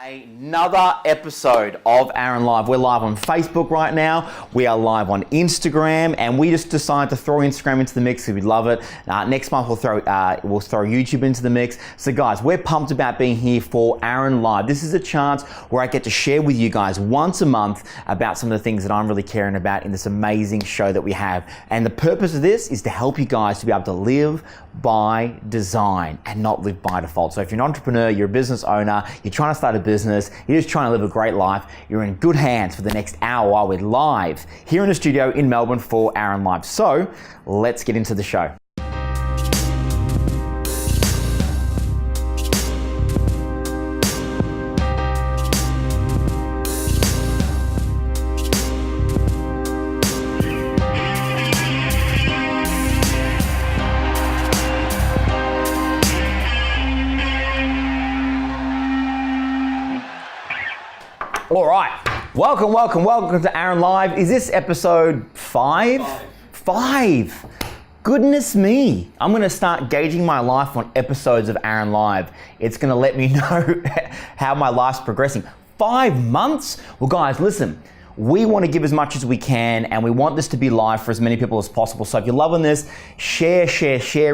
Another episode of Aaron Live. We're live on Facebook right now. We are live on Instagram, and we just decided to throw Instagram into the mix because we love it. Next month we'll throw YouTube into the mix. So guys, we're pumped about being here for Aaron Live. This is a chance where I get to share with you guys once a month about some of the things that I'm really caring about in this amazing show that we have. And the purpose of this is to help you guys to be able to live by design and not live by default. So if you're an entrepreneur, you're a business owner, you're trying to start a business, you're just trying to live a great life, you're in good hands for the next hour while we're live here in the studio in Melbourne for Aaron Live. So let's get into the show. All right, welcome to Aaron Live. Is this episode 5? 5. Goodness me. I'm gonna start gauging my life on episodes of Aaron Live. It's gonna let me know how my life's progressing. 5 months? Well guys, listen. We want to give as much as we can, and we want this to be live for as many people as possible. So if you're loving this, share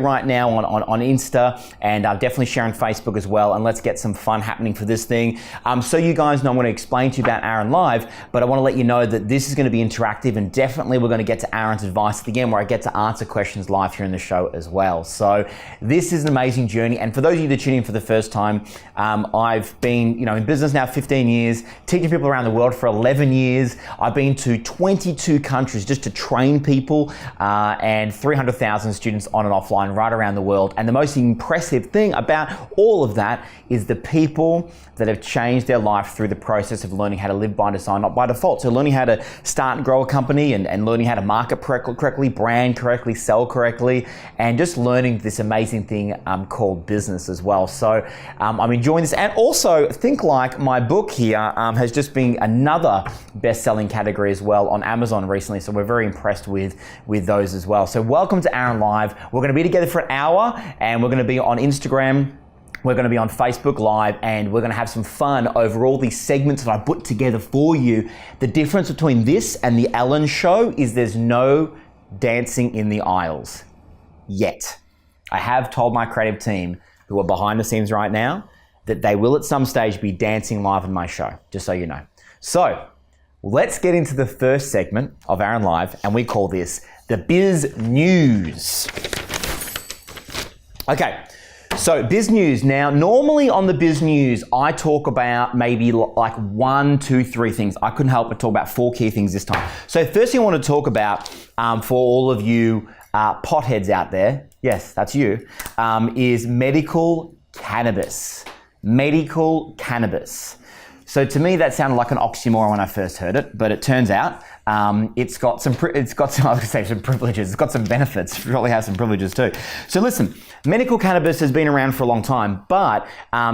right now on Insta, and definitely share on Facebook as well, and let's get some fun happening for this thing. So you guys know I'm going to explain to you about Aaron Live, but I want to let you know that this is going to be interactive, and definitely we're going to get to Aaron's advice at the end where I get to answer questions live here in the show as well. So this is an amazing journey, and for those of you that tune in for the first time, I've been in business now 15 years, teaching people around the world for 11 years. I've been to 22 countries just to train people and 300,000 students on and offline right around the world. And the most impressive thing about all of that is the people that have changed their life through the process of learning how to live by design, not by default. So learning how to start and grow a company and learning how to market correctly, brand correctly, sell correctly, and just learning this amazing thing called business as well. So I'm enjoying this. And also, Think Like, my book here, has just been another best-selling category as well on Amazon recently. So we're very impressed with those as well. So welcome to Aaron Live. We're going to be together for an hour, and we're going to be on Instagram. We're going to be on Facebook Live, and we're going to have some fun over all these segments that I put together for you. The difference between this and the Ellen Show is there's no dancing in the aisles yet. I have told my creative team who are behind the scenes right now that they will at some stage be dancing live in my show, just so you know. So let's get into the first segment of Aaron Live, and we call this the Biz News. Okay. So Biz News. Now, normally on the Biz News, I talk about maybe like 1, 2, 3 things. I couldn't help but talk about 4 key things this time. So first thing I want to talk about for all of you potheads out there, yes, that's you, is medical cannabis. Medical cannabis. So to me, that sounded like an oxymoron when I first heard it, but it turns out it's got some privileges. It's got some benefits. It probably has some privileges too. So listen, medical cannabis has been around for a long time, but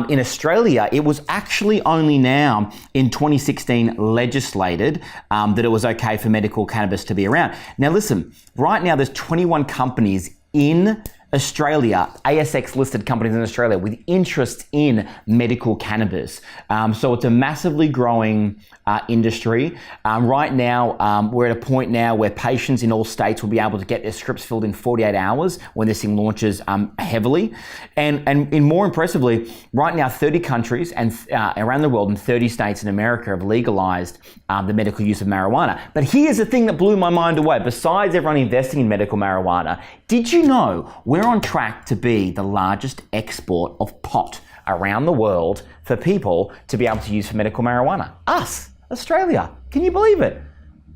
in Australia, it was actually only now in 2016 legislated that it was okay for medical cannabis to be around. Now listen, right now there's 21 companies in Australia, ASX listed companies in Australia with interest in medical cannabis. So it's a massively growing industry. Right now, we're at a point now where patients in all states will be able to get their scripts filled in 48 hours when this thing launches heavily. And more impressively, right now 30 countries and around the world and 30 states in America have legalized the medical use of marijuana. But here's the thing that blew my mind away. Besides everyone investing in medical marijuana, did you know we're on track to be the largest export of pot around the world for people to be able to use for medical marijuana? Us, Australia. Can you believe it?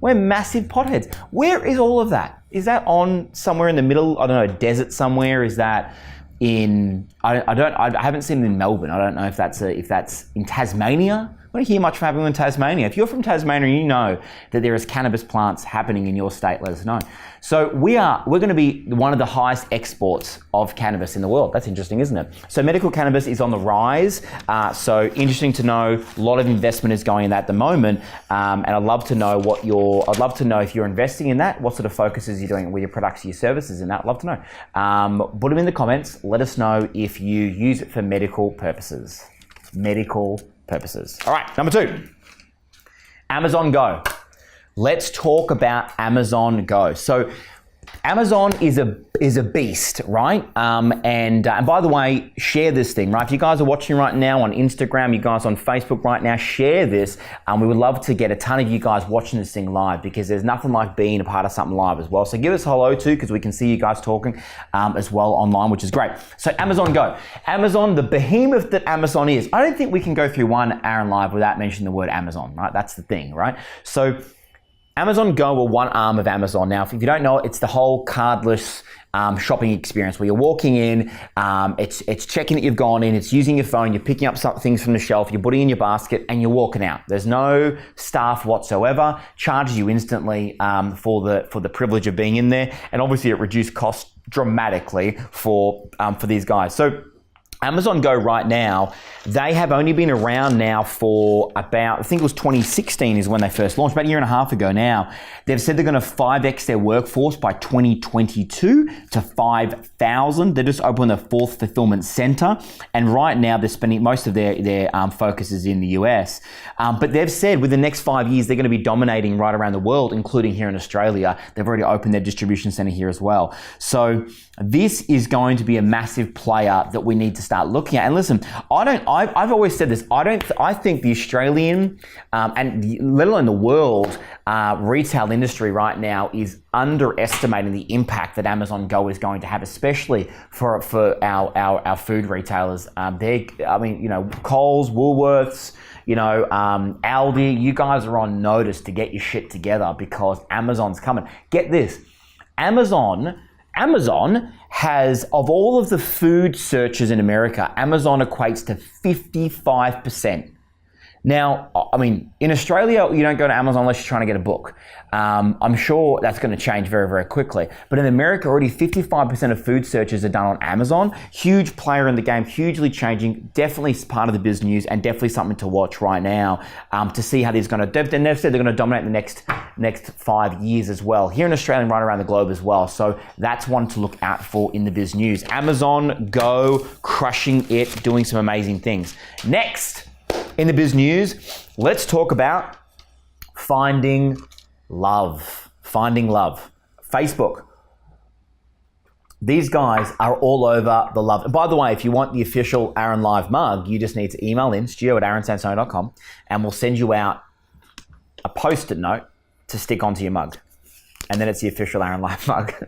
We're massive potheads. Where is all of that? Is that on somewhere in the middle? I don't know, a desert somewhere? Is that in? I haven't seen it in Melbourne. I don't know if that's in Tasmania. I don't hear much from everyone in Tasmania. If you're from Tasmania and you know that there is cannabis plants happening in your state, let us know. So we're going to be one of the highest exports of cannabis in the world. That's interesting, isn't it? So medical cannabis is on the rise. So interesting to know. A lot of investment is going in that at the moment. And I'd love to know if you're investing in that, what sort of focuses you're doing with your products, your services in that. I'd love to know. Put them in the comments. Let us know if you use it for medical purposes. Medical purposes. All right, number 2, Amazon Go. Let's talk about Amazon Go. So Amazon is a beast, right? And by the way, share this thing, right? If you guys are watching right now on Instagram, you guys on Facebook right now, share this. We would love to get a ton of you guys watching this thing live, because there's nothing like being a part of something live as well. So give us a hello too, because we can see you guys talking as well online, which is great. So Amazon Go. Amazon, the behemoth that Amazon is. I don't think we can go through one Aaron Live without mentioning the word Amazon, right? That's the thing, right? So Amazon Go, or one arm of Amazon. Now, if you don't know it, it's the whole cardless shopping experience where you're walking in, it's checking that you've gone in, it's using your phone, you're picking up some things from the shelf, you're putting in your basket, and you're walking out. There's no staff whatsoever, charges you instantly for the privilege of being in there, and obviously it reduced costs dramatically for these guys. So Amazon Go right now, they have only been around now for about, I think it was 2016 is when they first launched, about a year and a half ago now. They've said they're going to 5x their workforce by 2022 to 5,000. They just opened their 4th fulfillment center. And right now they're spending most of their focus is in the US. But they've said within the next 5 years, they're going to be dominating right around the world, including here in Australia. They've already opened their distribution center here as well. So this is going to be a massive player that we need to start looking at. And listen, I've always said this. I think the Australian and let alone the world retail industry right now is underestimating the impact that Amazon Go is going to have, especially for our food retailers. Coles, Woolworths, Aldi. You guys are on notice to get your shit together because Amazon's coming. Get this, Amazon has, of all of the food searches in America, Amazon equates to 55%. Now, I mean, in Australia, you don't go to Amazon unless you're trying to get a book. I'm sure that's going to change very, very quickly. But in America, already 55% of food searches are done on Amazon. Huge player in the game, hugely changing. Definitely part of the biz news and definitely something to watch right now to see how these are going to. They've said they're going to dominate the next 5 years as well. Here in Australia and right around the globe as well. So that's one to look out for in the biz news. Amazon Go, crushing it, doing some amazing things. Next, in the biz news, let's talk about finding love. Finding love. Facebook. These guys are all over the love. By the way, if you want the official Aaron Live mug, you just need to email in studio@aaronsansone.com and we'll send you out a post-it note to stick onto your mug. And then it's the official Aaron Live mug. It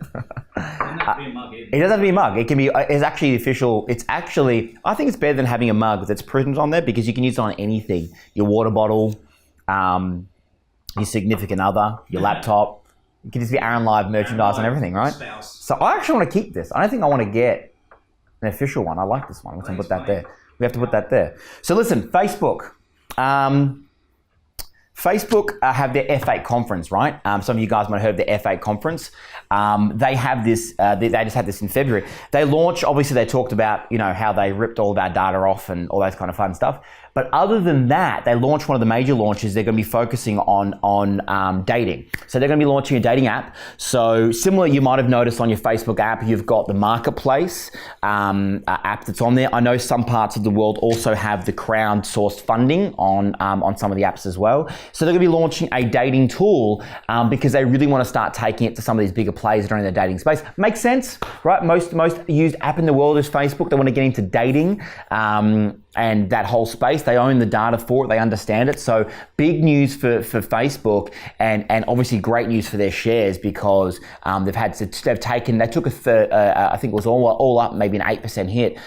doesn't have to be a mug either. It doesn't have to be a mug. It can be, it's actually official. It's actually, I think it's better than having a mug that's printed on there because you can use it on anything. Your water bottle, your significant other, your laptop. It can just be Aaron Live merchandise and everything, right? Spouse. So I actually want to keep this. I don't think I want to get an official one. I like this one. We have to put that there. We have to put that there. So listen, Facebook. Facebook have their F8 conference, right? Some of you guys might have heard of the F8 conference. They have this, they just had this in February. They launched, obviously they talked about, how they ripped all of our data off and all that kind of fun stuff. But other than that, they launched one of the major launches. They're going to be focusing on dating. So they're going to be launching a dating app. So similar, you might have noticed on your Facebook app, you've got the Marketplace app that's on there. I know some parts of the world also have the crowd-sourced funding on some of the apps as well. So they're going to be launching a dating tool because they really want to start taking it to some of these bigger players that are in the dating space. Makes sense, right? Most used app in the world is Facebook. They want to get into dating and that whole space. They own the data for it. They understand it. So big news for Facebook and obviously great news for their shares because they took I think it was all up maybe an 8% hit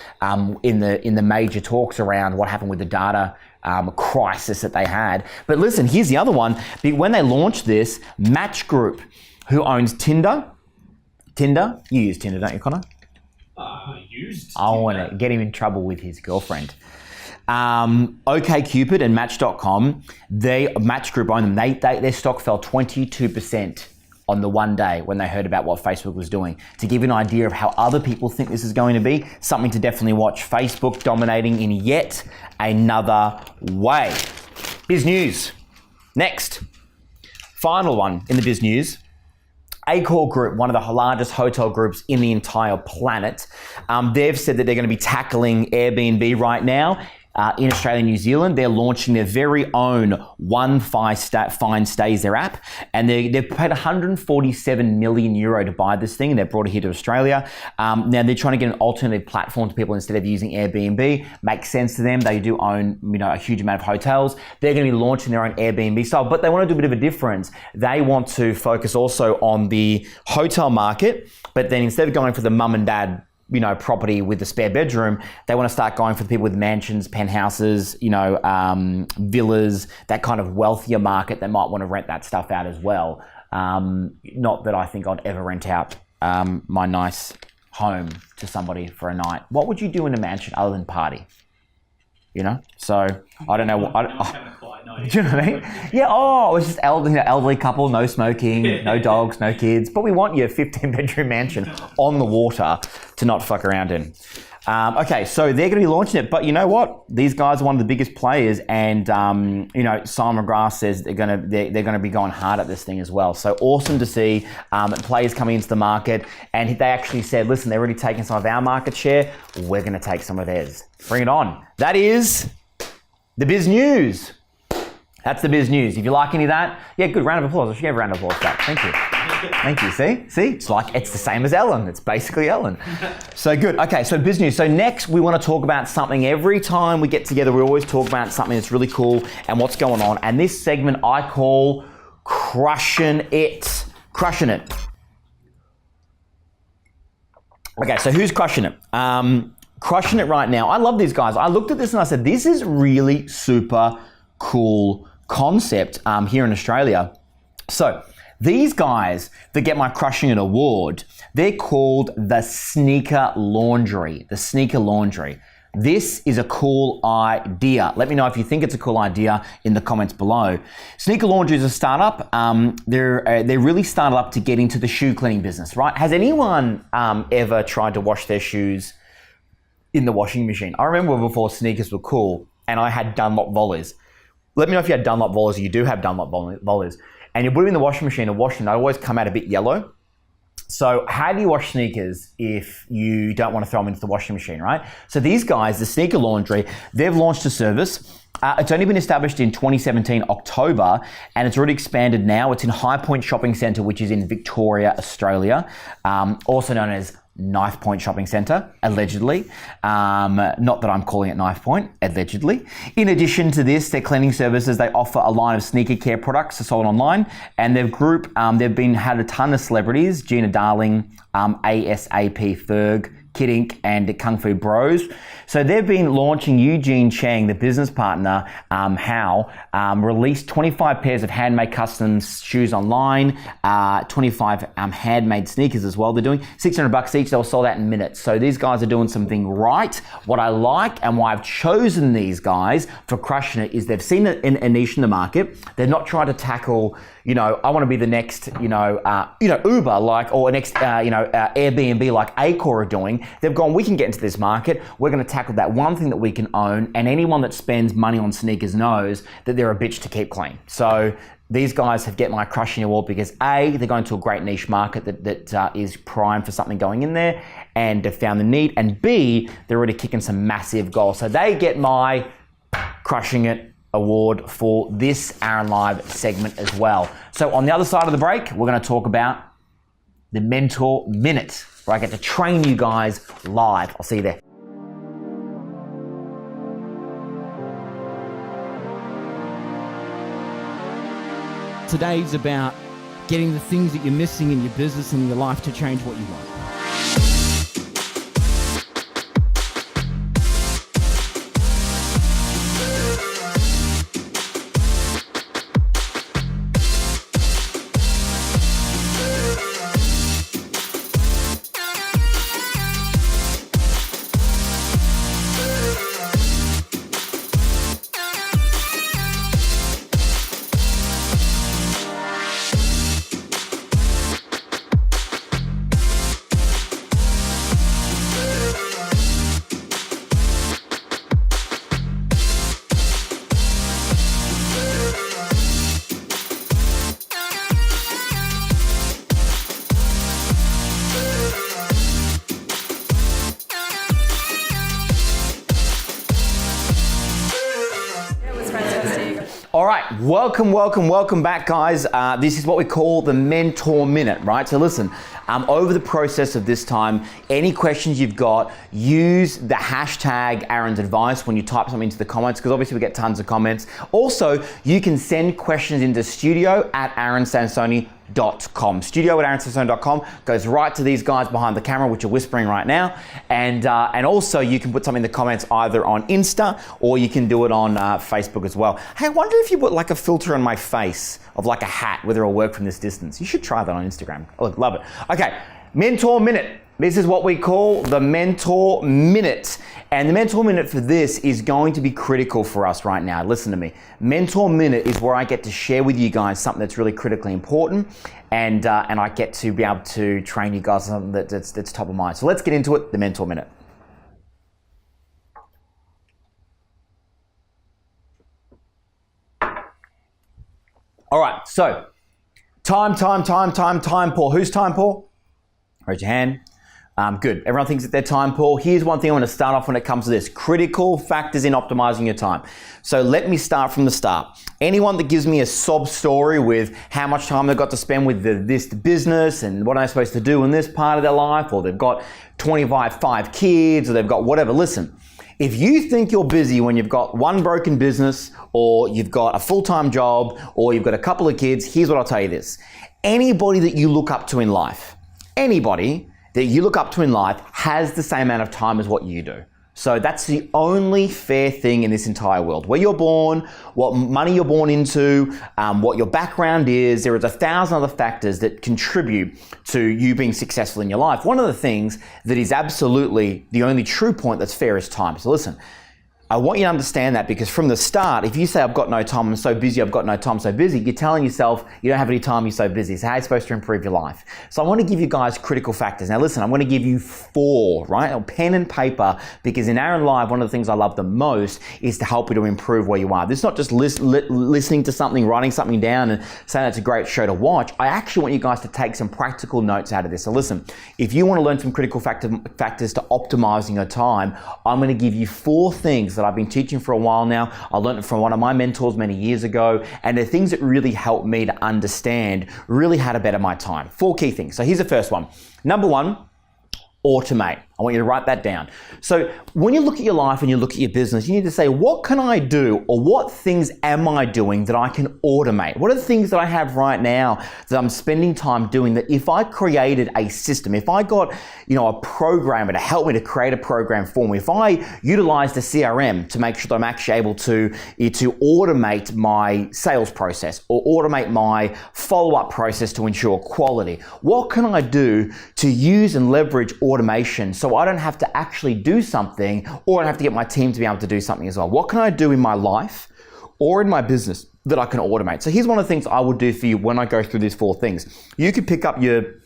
in the major talks around what happened with the data crisis that they had. But listen, here's the other one. When they launched this, Match Group, who owns Tinder, you use Tinder, don't you, Connor? I want to get him in trouble with his girlfriend. OkCupid and Match.com, Match Group own them. Their stock fell 22% on the one day when they heard about what Facebook was doing. To give you an idea of how other people think this is going to be, something to definitely watch. Facebook dominating in yet another way. Biz news. Next, final one in the biz news. Accor Group, one of the largest hotel groups in the entire planet, they've said that they're going to be tackling Airbnb right now. in Australia and New Zealand, they're launching their very own One Fine Stays, their app, and they've paid 147 million euro to buy this thing, and they've brought it here to Australia. Now they're trying to get an alternative platform to people instead of using Airbnb. Makes sense to them. They do own, a huge amount of hotels. They're going to be launching their own Airbnb style, but they want to do a bit of a difference. They want to focus also on the hotel market, but then instead of going for the mum and dad property with the spare bedroom, they want to start going for the people with mansions, penthouses, villas, that kind of wealthier market that might want to rent that stuff out as well. Not that I think I'd ever rent out my nice home to somebody for a night. What would you do in a mansion other than party? So I don't know what. Do you know what I mean? Yeah. It's just elderly couple, no smoking, no dogs, no kids. But we want your 15-bedroom mansion on the water to not fuck around in. Okay, so they're going to be launching it, but you know what? These guys are one of the biggest players, and Simon McGrath says they're going to be going hard at this thing as well. So awesome to see players coming into the market, and they actually said, listen, they're already taking some of our market share. We're going to take some of theirs. Bring it on. That is the biz news. That's the biz news. If you like any of that, good round of applause. I should give a round of applause for that. Thank you. Thank you. See? It's the same as Ellen. It's basically Ellen. So good. Okay, so biz news. So next we want to talk about something. Every time we get together, we always talk about something that's really cool and what's going on. And this segment I call Crushing It. Crushing It. Okay, so who's crushing it? Crushing it right now. I love these guys. I looked at this and I said, this is really super cool concept here in Australia. So these guys that get my Crushing It award, they're called the Sneaker Laundry. The Sneaker Laundry. This is a cool idea. Let me know if you think it's a cool idea in the comments below. Sneaker Laundry is a startup. They're really started up to get into the shoe cleaning business, right? Has anyone ever tried to wash their shoes in the washing machine? I remember before sneakers were cool and I had Dunlop Volleys. Let me know if you had Dunlop Volleys or you do have Dunlop Volleys. And you put them in the washing machine and wash them, they always come out a bit yellow. So how do you wash sneakers if you don't want to throw them into the washing machine, right? So these guys, the Sneaker Laundry, they've launched a service. It's only been established in 2017, October, and it's already expanded now. It's in High Point Shopping Centre, which is in Victoria, Australia, also known as Knife Point Shopping Centre, allegedly. Not that I'm calling it Knife Point, allegedly. In addition to this, their cleaning services, they offer a line of sneaker care products sold online, and they've had a ton of celebrities, Gina Darling, ASAP Ferg, Kid Ink, and Kung Fu Bros. So they've been launching. Eugene Chang, the business partner, released 25 pairs of handmade custom shoes online, 25 handmade sneakers as well. They're doing $600 each. They were sold out in minutes. So these guys are doing something right. What I like and why I've chosen these guys for Crushing It is they've seen a niche in the market. They're not trying to tackle, I want to be the next, Uber, or next, Airbnb like Acor are doing. They've gone, we can get into this market. We're going to tackle that one thing that we can own. And anyone that spends money on sneakers knows that they're a bitch to keep clean. So these guys have get my Crushing award because A, they're going to a great niche market that is primed for something going in there and have found the need. And B, they're already kicking some massive goals. So they get my Crushing It award for this Aaron Live segment as well. So on the other side of the break, we're going to talk about the Mentor Minute, where I get to train you guys live. I'll see you there. Today's about getting the things that you're missing in your business and in your life to change what you want. All right, welcome back, guys. This is what we call the Mentor Minute, right? So listen, over the process of this time, any questions you've got, use the hashtag Aaron's Advice when you type something into the comments, because obviously we get tons of comments. Also, you can send questions into studio@aaronsansoni.com. Studio@aaronsansoni.com goes right to these guys behind the camera, which are whispering right now. And also you can put something in the comments either on Insta or you can do it on Facebook as well. Hey, I wonder if you put like a filter on my face of like a hat, whether it'll work from this distance. You should try that on Instagram. Oh, look, love it. Okay, Mentor Minute. This is what we call the Mentor Minute. And the Mentor Minute for this is going to be critical for us right now. Listen to me. Mentor Minute is where I get to share with you guys something that's really critically important, and I get to be able to train you guys on something that's top of mind. So let's get into it, the Mentor Minute. All right, so time, Paul. Who's time, Paul? Raise your hand. Good. Everyone thinks that they're time poor. Here's one thing I want to start off when it comes to this. Critical factors in optimizing your time. So let me start from the start. Anyone that gives me a sob story with how much time they've got to spend with this business and what am I supposed to do in this part of their life, or they've got 5 kids, or they've got whatever, listen. If you think you're busy when you've got one broken business, or you've got a full-time job, or you've got a couple of kids, here's what I'll tell you this. Anybody that you look up to in life, anybody that you look up to in life has the same amount of time as what you do. So that's the only fair thing in this entire world. Where you're born, what money you're born into, what your background is, there is 1,000 other factors that contribute to you being successful in your life. One of the things that is absolutely the only true point that's fair is time. So listen, I want you to understand that, because from the start, if you say, I've got no time, I'm so busy, I've got no time, I'm so busy, you're telling yourself you don't have any time, you're so busy. So how are you supposed to improve your life? So I want to give you guys critical factors. Now listen, I'm going to give you 4, right? On pen and paper, because in Aaron Live, one of the things I love the most is to help you to improve where you are. This is not just listening to something, writing something down and saying it's a great show to watch. I actually want you guys to take some practical notes out of this. So listen, if you want to learn some critical factors to optimizing your time, I'm going to give you 4 things that I've been teaching for a while now. I learned it from one of my mentors many years ago, and they're things that really help me to understand really how to better my time. 4 key things. So here's the first one. Number 1, automate. I want you to write that down. So when you look at your life and you look at your business, you need to say, what can I do, or what things am I doing that I can automate? What are the things that I have right now that I'm spending time doing that if I created a system, if I got, a programmer to help me to create a program for me, if I utilized a CRM to make sure that I'm actually able to automate my sales process or automate my follow-up process to ensure quality, what can I do to use and leverage automation so I don't have to actually do something, or I don't have to get my team to be able to do something as well? What can I do in my life or in my business that I can automate? So here's one of the things I will do for you when I go through these 4 things. You could pick up your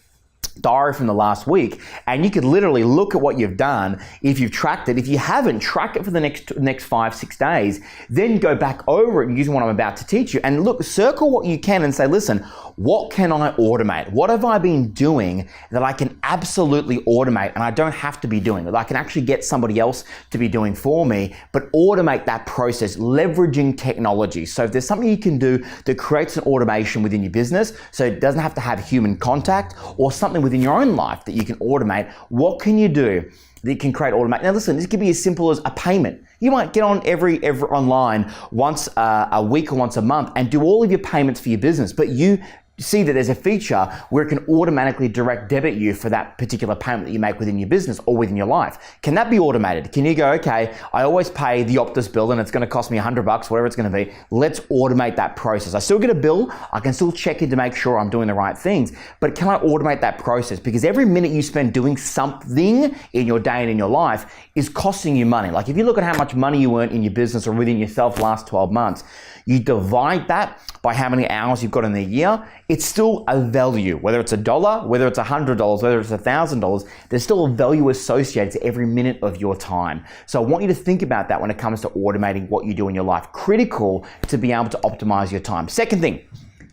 diary from the last week, and you could literally look at what you've done. If you've tracked it, if you haven't, track it for the next 5-6 days, then go back over it using what I'm about to teach you, and look, circle what you can and say, listen, what can I automate? What have I been doing that I can absolutely automate and I don't have to be doing, that I can actually get somebody else to be doing for me, but automate that process, leveraging technology. So if there's something you can do that creates an automation within your business, so it doesn't have to have human contact, or something within your own life that you can automate, what can you do that you can create automate? Now listen, this could be as simple as a payment. You might get on every online once a week or once a month and do all of your payments for your business, but you see that there's a feature where it can automatically direct debit you for that particular payment that you make within your business or within your life. Can that be automated? Can you go, okay, I always pay the Optus bill and it's going to cost me $100, whatever it's going to be. Let's automate that process. I still get a bill. I can still check in to make sure I'm doing the right things, but can I automate that process? Because every minute you spend doing something in your day and in your life is costing you money. Like if you look at how much money you earn in your business or within yourself last 12 months, you divide that by how many hours you've got in the year, it's still a value. Whether it's $1, whether it's $100, whether it's $1,000, there's still a value associated to every minute of your time. So I want you to think about that when it comes to automating what you do in your life. Critical to be able to optimize your time. Second thing,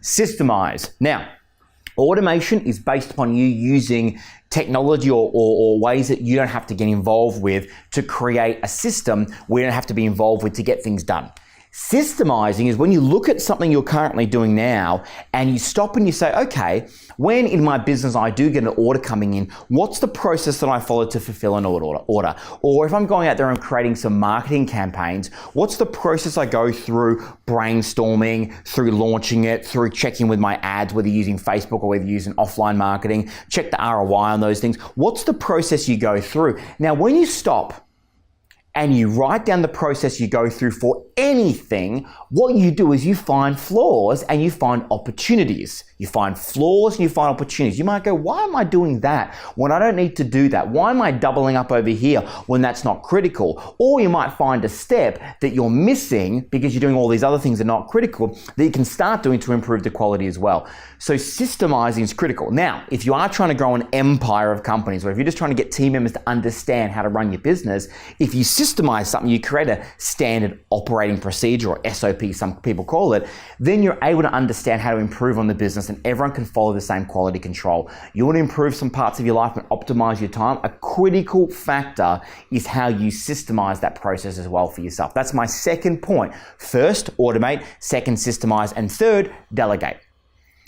systemize. Now, automation is based upon you using technology or ways that you don't have to get involved with to create a system where you don't have to be involved with to get things done. Systemizing is when you look at something you're currently doing now and you stop and you say, okay, when in my business I do get an order coming in, what's the process that I follow to fulfill an order? Or if I'm going out there and creating some marketing campaigns, what's the process I go through brainstorming, through launching it, through checking with my ads, whether you're using Facebook or whether you're using offline marketing, check the ROI on those things. What's the process you go through? Now, when you stop and you write down the process you go through for anything, what you do is you find flaws and you find opportunities. You find flaws and you find opportunities. You might go, why am I doing that when I don't need to do that? Why am I doubling up over here when that's not critical? Or you might find a step that you're missing because you're doing all these other things that are not critical that you can start doing to improve the quality as well. So systemizing is critical. Now, if you are trying to grow an empire of companies, or if you're just trying to get team members to understand how to run your business, if you systemize something, you create a standard operating procedure, or SOP, some people call it, then you're able to understand how to improve on the business and everyone can follow the same quality control. You want to improve some parts of your life and optimize your time. A critical factor is how you systemize that process as well for yourself. That's my second point. First, automate. Second, systemize. And third, delegate.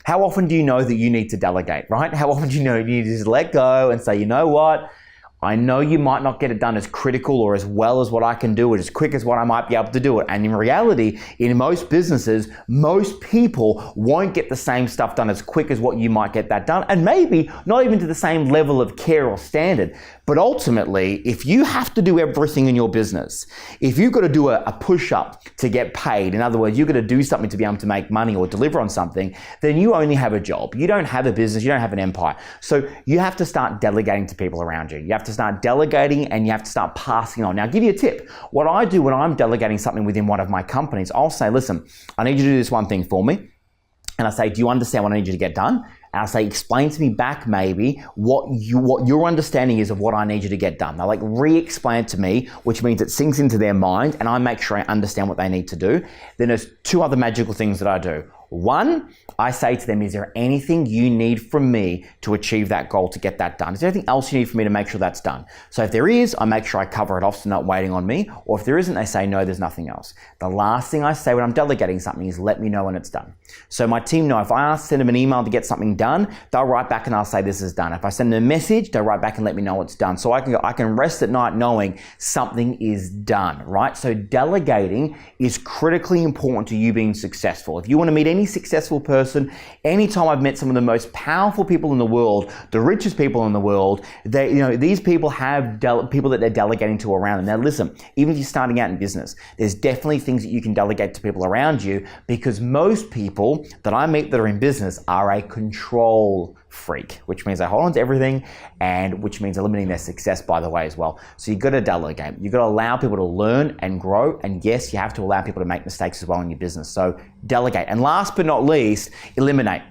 How often do you know that you need to delegate, right? How often do you know you need to just let go and say, you know what? I know you might not get it done as critical or as well as what I can do it, as quick as what I might be able to do it. And in reality, in most businesses, most people won't get the same stuff done as quick as what you might get that done. And maybe not even to the same level of care or standard. But ultimately, if you have to do everything in your business, if you've got to do a push-up to get paid, in other words, you've got to do something to be able to make money or deliver on something, then you only have a job. You don't have a business, you don't have an empire. So you have to start delegating to people around you. You have to start delegating and you have to start passing on. Now, I'll give you a tip. What I do when I'm delegating something within one of my companies, I'll say, listen, I need you to do this one thing for me. And I say, do you understand what I need you to get done? And I'll say, explain to me back maybe what your understanding is of what I need you to get done. They'll like re-explain it to me, which means it sinks into their mind and I make sure I understand what they need to do. Then there's two other magical things that I do. One, I say to them, is there anything you need from me to achieve that goal, to get that done? Is there anything else you need from me to make sure that's done? So if there is, I make sure I cover it off so they're not waiting on me. Or if there isn't, they say, no, there's nothing else. The last thing I say when I'm delegating something is let me know when it's done. So my team know if I send them an email to get something done, they'll write back and I'll say this is done. If I send them a message, they'll write back and let me know it's done. So I can rest at night knowing something is done, right? So delegating is critically important to you being successful. If you want to meet any successful person, anytime I've met some of the most powerful people in the world, the richest people in the world, these people have people that they're delegating to around them. Now listen, even if you're starting out in business, there's definitely things that you can delegate to people around you, because most people that I meet that are in business are a control freak, which means they hold on to everything, and which means they're limiting their success, by the way, as well. So you've got to delegate. You've got to allow people to learn and grow. And yes, you have to allow people to make mistakes as well in your business. So delegate. And last but not least, eliminate.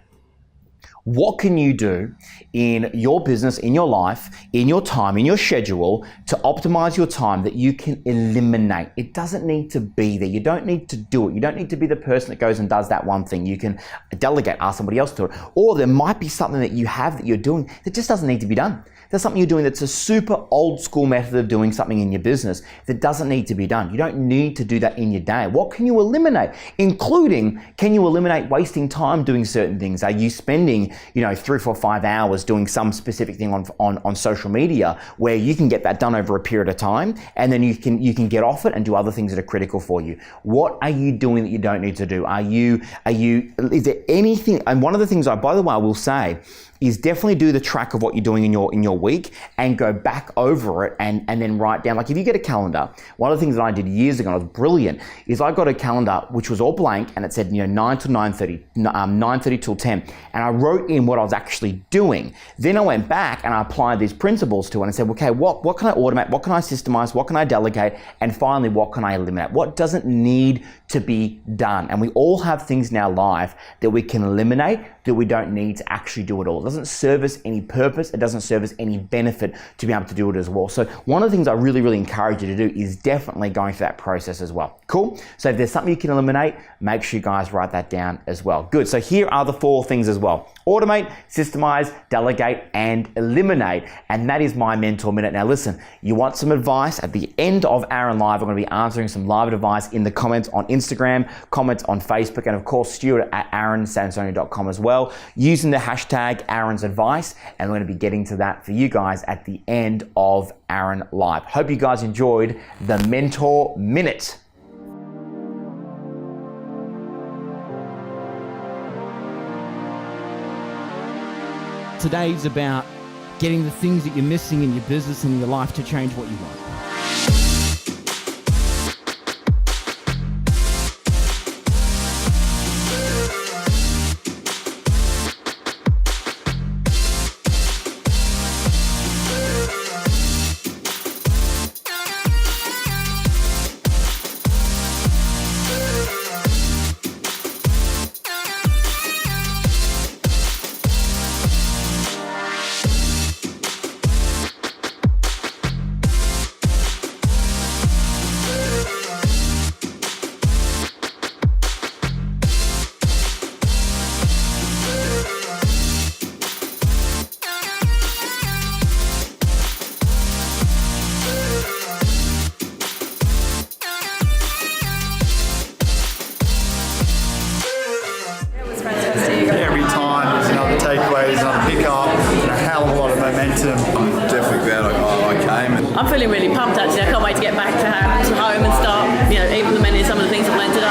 What can you do in your business, in your life, in your time, in your schedule to optimize your time that you can eliminate? It doesn't need to be there. You don't need to do it. You don't need to be the person that goes and does that one thing. You can delegate, ask somebody else to do it. Or there might be something that you have that you're doing that just doesn't need to be done. There's something you're doing that's a super old school method of doing something in your business that doesn't need to be done. You don't need to do that in your day. What can you eliminate? Including, can you eliminate wasting time doing certain things? Are you spending 3, 4, 5 hours doing some specific thing on social media where you can get that done over a period of time, and then you can get off it and do other things that are critical for you? What are you doing that you don't need to do? Is there anything? And one of the things I will say is definitely do the track of what you're doing in your week and go back over it and then write down. Like if you get a calendar, one of the things that I did years ago, and it was brilliant, is I got a calendar which was all blank and it said 9 to 9:30, 9:30 till 10, and I wrote in what I was actually doing. Then I went back and I applied these principles to it and said, okay, what can I automate? What can I systemize? What can I delegate? And finally, what can I eliminate? What doesn't need to be done? And we all have things in our life that we can eliminate, that we don't need to actually do it all. It doesn't serve us any purpose. It doesn't serve us any benefit to be able to do it as well. So one of the things I really, really encourage you to do is definitely going through that process as well. Cool? So if there's something you can eliminate, make sure you guys write that down as well. Good. So here are the 4 things as well. Automate, systemize, delegate, and eliminate. And that is my Mentor Minute. Now listen, you want some advice? At the end of Aaron Live, I'm going to be answering some live advice in the comments on Instagram. Instagram, comments on Facebook, and of course, Stuart at aaronsansoni.com as well, using the hashtag Aaron's Advice. And we're going to be getting to that for you guys at the end of Aaron Live. Hope you guys enjoyed the Mentor Minute. Today's about getting the things that you're missing in your business and your life to change what you want. Every time there's another takeaway, there's another pickup, and a hell of a lot of momentum. I'm definitely glad I came. And I'm feeling really pumped actually. I can't wait to get back to home and start, implementing some of the things I've learned today.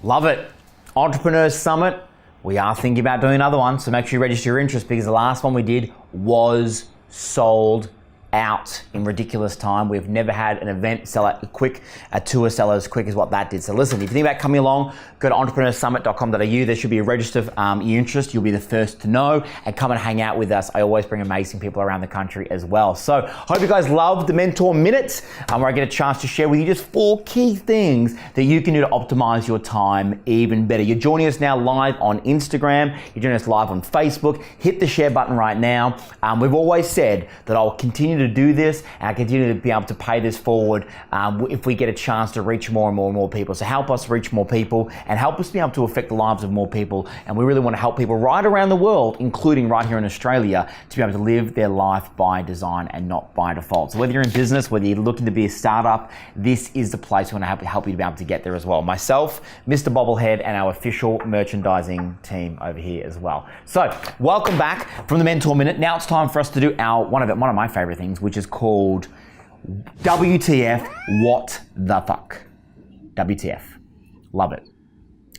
Love it. Entrepreneurs Summit. We are thinking about doing another one, so make sure you register your interest because the last one we did was sold out in ridiculous time. We've never had an event sell out quick, a tour sell out as quick as what that did. So listen, if you think about coming along, go to entrepreneursummit.com.au. There should be a register of your interest. You'll be the first to know and come and hang out with us. I always bring amazing people around the country as well. So hope you guys love the Mentor Minutes, where I get a chance to share with you just 4 key things that you can do to optimize your time even better. You're joining us now live on Instagram. You're joining us live on Facebook. Hit the share button right now. We've always said that I'll continue to do this and I continue to be able to pay this forward if we get a chance to reach more and more and more people. So help us reach more people and help us be able to affect the lives of more people. And we really want to help people right around the world, including right here in Australia, to be able to live their life by design and not by default. So whether you're in business, whether you're looking to be a startup, this is the place we want to help you to be able to get there as well. Myself, Mr. Bobblehead, and our official merchandising team over here as well. So welcome back from the Mentor Minute. Now it's time for us to do one of my favorite things, which is called WTF, what the fuck? WTF. Love it.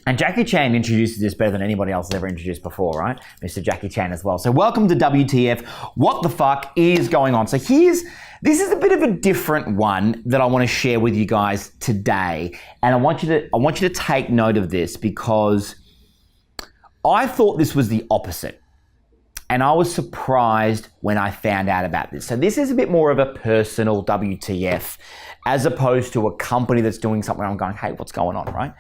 And Jackie Chan introduces this better than anybody else has ever introduced before, right? Mr. Jackie Chan as well. So welcome to WTF, what the fuck is going on? So this is a bit of a different one that I want to share with you guys today. And I want you to take note of this because I thought this was the opposite. And I was surprised when I found out about this. So this is a bit more of a personal WTF as opposed to a company that's doing something I'm going, hey, what's going on, right?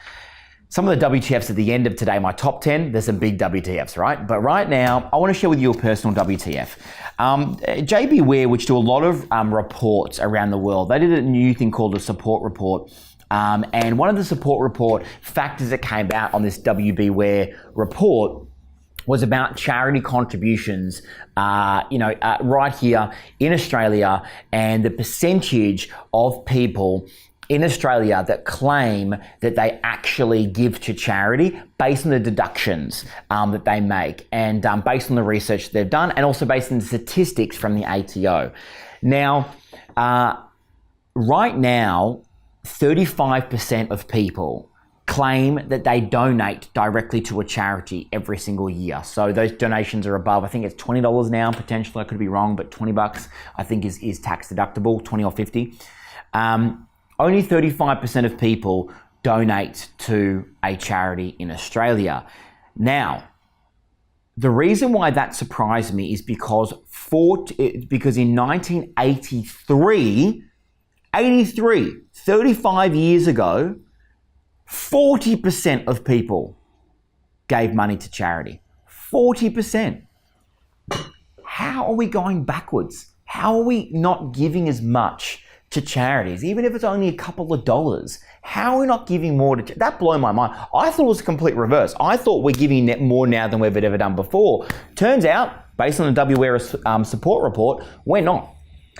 Some of the WTFs at the end of today, my top 10, there's some big WTFs, right? But right now, I want to share with you a personal WTF. JB Ware, which do a lot of reports around the world, they did a new thing called a support report. And one of the support report factors that came out on this WB Ware report was about charity contributions, right here in Australia, and the percentage of people in Australia that claim that they actually give to charity based on the deductions that they make, and based on the research they've done, and also based on the statistics from the ATO. Now, right now, 35% of people claim that they donate directly to a charity every single year. So those donations are above, I think it's $20 now, potentially, I could be wrong, but $20 I think is tax deductible, 20 or 50. Only 35% of people donate to a charity in Australia. Now, the reason why that surprised me is because in 1983, 35 years ago, 40% of people gave money to charity. 40%. How are we going backwards? How are we not giving as much to charities, even if it's only a couple of dollars? How are we not giving more to that? Blew my mind. I thought it was the complete reverse. I thought we're giving net more now than we've ever done before. Turns out, based on the WERA support report, we're not.